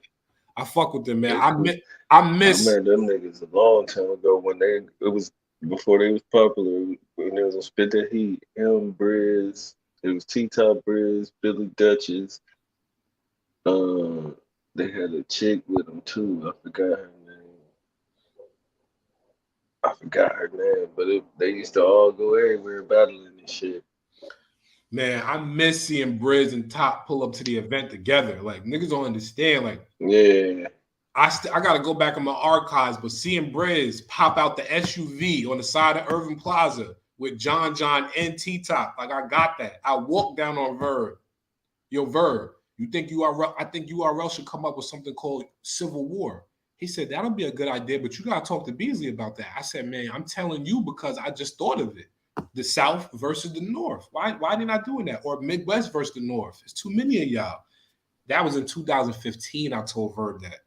I fuck with them, man. They I cool. miss, I I miss. met them niggas a long time ago when it was before they was popular. When there was a Spit the Heat, him, Briz, it was T Top Briz, Billy Dutchess. Uh, they had a chick with them too. I forgot her name. But they used to all go everywhere battling and shit. Man, I miss seeing Briz and Top pull up to the event together. Like niggas don't understand. Like Yeah, I gotta go back in my archives, but seeing Briz pop out the SUV on the side of Irving Plaza with John and T Top, like I got that. I walked down on Verb. Yo, Verb, you think URL? I think URL should come up with something called Civil War. He said that'll be a good idea, but you gotta talk to Beasley about that. I said, man, I'm telling you because I just thought of it. The South versus the North. Why they not doing that? Or Midwest versus the North? It's too many of y'all. That was in 2015. I told Verb that.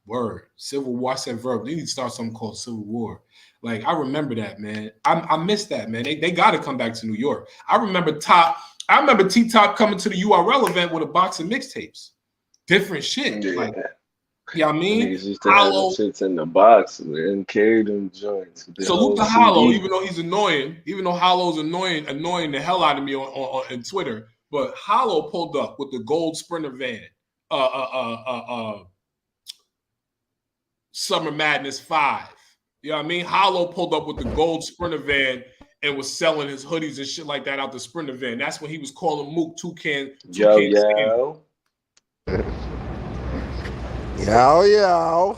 Word. Civil War. I said, Verb, they need to start something called Civil War. Like, I remember that, man. I miss that, man. They got to come back to New York. I remember T Top coming to the URL event with a box of mixtapes. Different shit. Like, yeah. Yeah, I And mean, niggas used to have them Hollow. shits in the box and carry them joints with the Salute whole to Hollow, CD. even though he's annoying, even though Hollow's annoying the hell out of me on Twitter. But Hollow pulled up with the gold Sprinter van, uh, uh, uh, Summer Madness 5. You know what I mean? Hollow pulled up with the gold Sprinter van and was selling his hoodies and shit like that out the Sprinter van. That's when he was calling Mook Yo, Toucan Sam. yo. Yo, yo.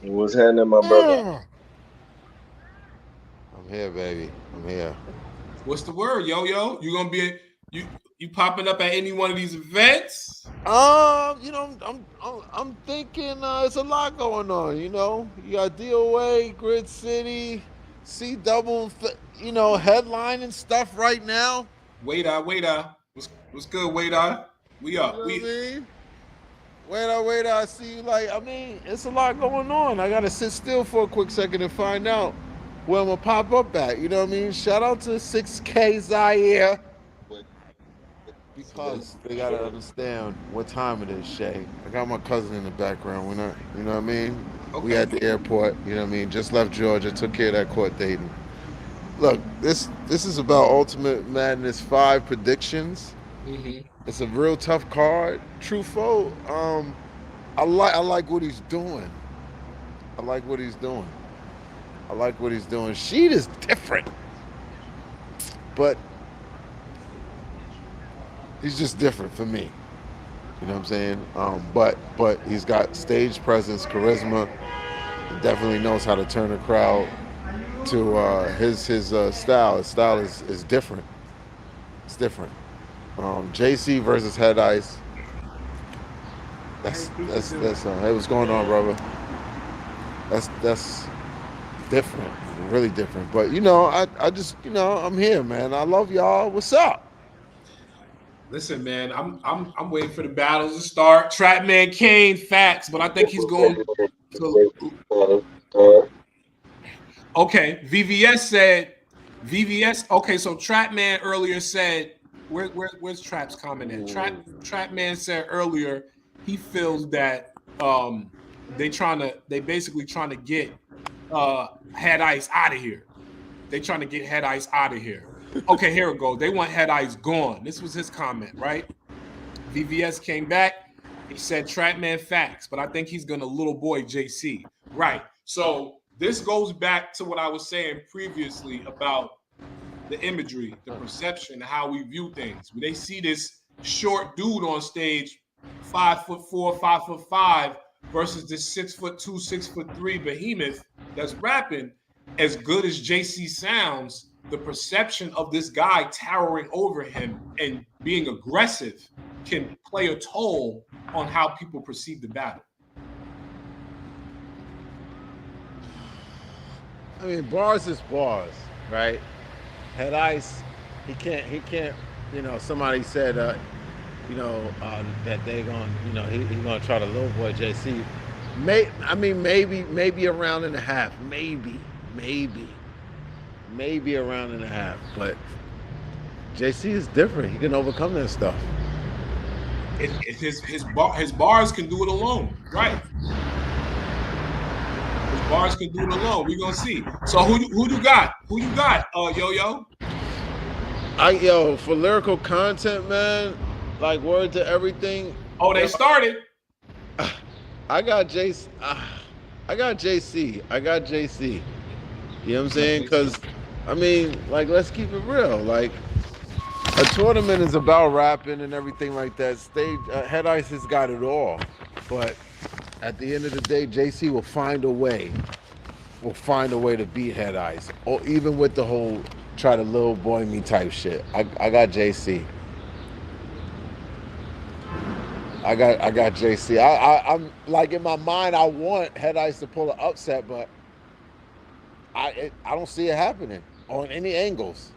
What's happening, my brother? I'm here, baby. I'm here. What's the word, yo yo? You gonna be you you popping up at any one of these events? I'm thinking it's a lot going on. You got DOA, Grid City, C double, headline and stuff right now. Wait, what's good, wait We You up. know what I We mean? Wait, I see you. It's a lot going on. I gotta sit still for a quick second and find out where I'm gonna pop up at. You know what I mean? Shout out to 6K Zaire. Because they gotta understand what time it is, Shay. I got my cousin in the background. We're not, you know what I mean? We okay. at the airport, you know what I mean? Just left Georgia, took care of that court date. And look, this is about Ultimate Madness 5 predictions. Mm-hmm. It's a real tough card. Truthful, I like what he's doing. I like what he's doing. I like what he's doing. Sheet is different, but he's just different for me. You know what I'm saying? But he's got stage presence, charisma. He definitely knows how to turn a crowd to his style. His style is different. It's different. JC versus Head Ice. That's hey, what's going on, brother? That's different, really different. But I just I'm here, man. I love y'all. What's up? Listen, man, I'm waiting for the battles to start. Trapman Kane, facts, but I think he's going to. Okay, VVS. Okay, so Trapman earlier said where's Trap's comment at? Trapman said earlier he feels that they basically trying to get Head Ice out of here. They trying to get Head Ice out of here. Okay, here we go. They want Head Ice gone. This was his comment, right? VVS came back. He said Trapman facts, but I think he's gonna little boy JC. Right. So this goes back to what I was saying previously about the imagery, the perception, how we view things. When they see this short dude on stage, 5'4", 5'5", versus this 6'2", 6'3" behemoth that's rapping, as good as JC sounds, the perception of this guy towering over him and being aggressive can play a toll on how people perceive the battle. I mean, bars is bars, right? Head Ice, he can't. Somebody said, that they gonna, he gonna try to little boy JC. Maybe a round and a half, maybe a round and a half. But JC is different. He can overcome that stuff. His bars can do it alone, right? His bars can do it alone. We're gonna see. So who you got? Who you got? Yo yo. For lyrical content, man, like word to everything. Oh, they started. I got JC. I got JC. I got JC. You know what I'm saying? Because, I mean, let's keep it real. A tournament is about rapping and everything like that. Stage Head Ice has got it all, but at the end of the day, JC will find a way. Will find a way to beat Head Ice, or even with the whole try to little boy me type shit. I got JC. I got JC. I'm like in my mind, I want Head Ice to pull an upset, but I don't see it happening on any angles.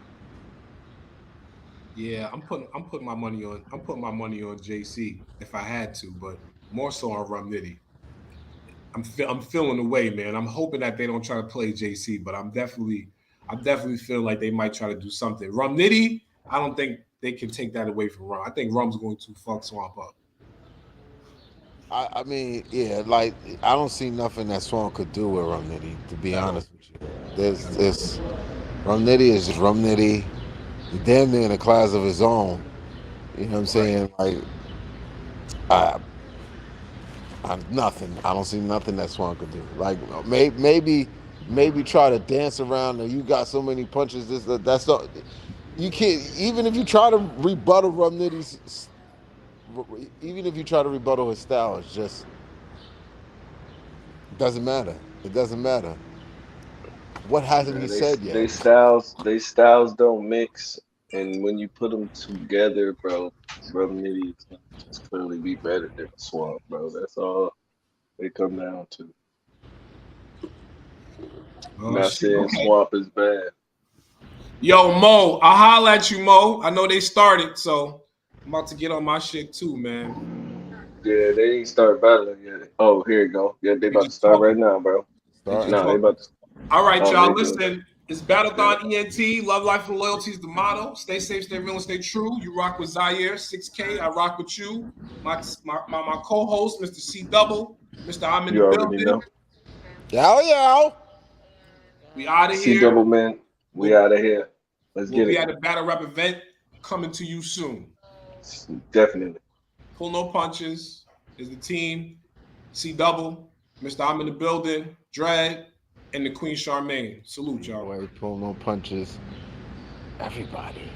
Yeah, I'm putting my money on JC if I had to, but more so on Rum Nitty. I'm feeling the way, man. I'm hoping that they don't try to play JC, but I'm definitely feeling like they might try to do something. Rum Nitty, I don't think they can take that away from Rum. I think Rum's going to fuck Swamp up. I mean, yeah, like I don't see nothing that Swan could do with Rum Nitty. To be at all. honest with you, there's this Rum Nitty is just Rum Nitty. He's damn near in a class of his own. You know what I'm Right. saying? Like, I, nothing. I don't see nothing that Swan could do. Like, maybe try to dance around. And you got so many punches. That's all. You can't. Even if you try to rebuttal Rum Nitty's, even if you try to rebuttal his style, it's just doesn't matter. It doesn't matter. What hasn't he Man, said yet? they styles don't mix, and when you put them together, bro, Nitty is gonna just clearly be better than Swamp, bro. That's all they come down to. Oh Not shit. saying Okay. Swamp is bad. Yo, Mo, I'll holler at you, Mo. I know they started, so I'm about to get on my shit too, man. Yeah, they ain't start battling yet. Oh, here you go. Yeah, they They about to just start right talking. now, bro. They Start. just No, they talking. about to. All right, Oh, they y'all. doing it. Listen, it's Yeah. Battlethon ENT. Love, life, and loyalty is the motto. Stay safe, stay real, and stay true. You rock with Zaire, 6K. I rock with you. My co-host, Mr. C Double. Mr. I'm in the You already building. know. Yow yow. We out of C here. double man, we We'll, out of here. Let's we'll get be it. at a battle rap event coming to you soon. Definitely. Pull no punches is the team. C Double, Mr. I'm in the building, Dread, and the Queen Charmaine. Salute, y'all. Boy, pull no punches. Everybody.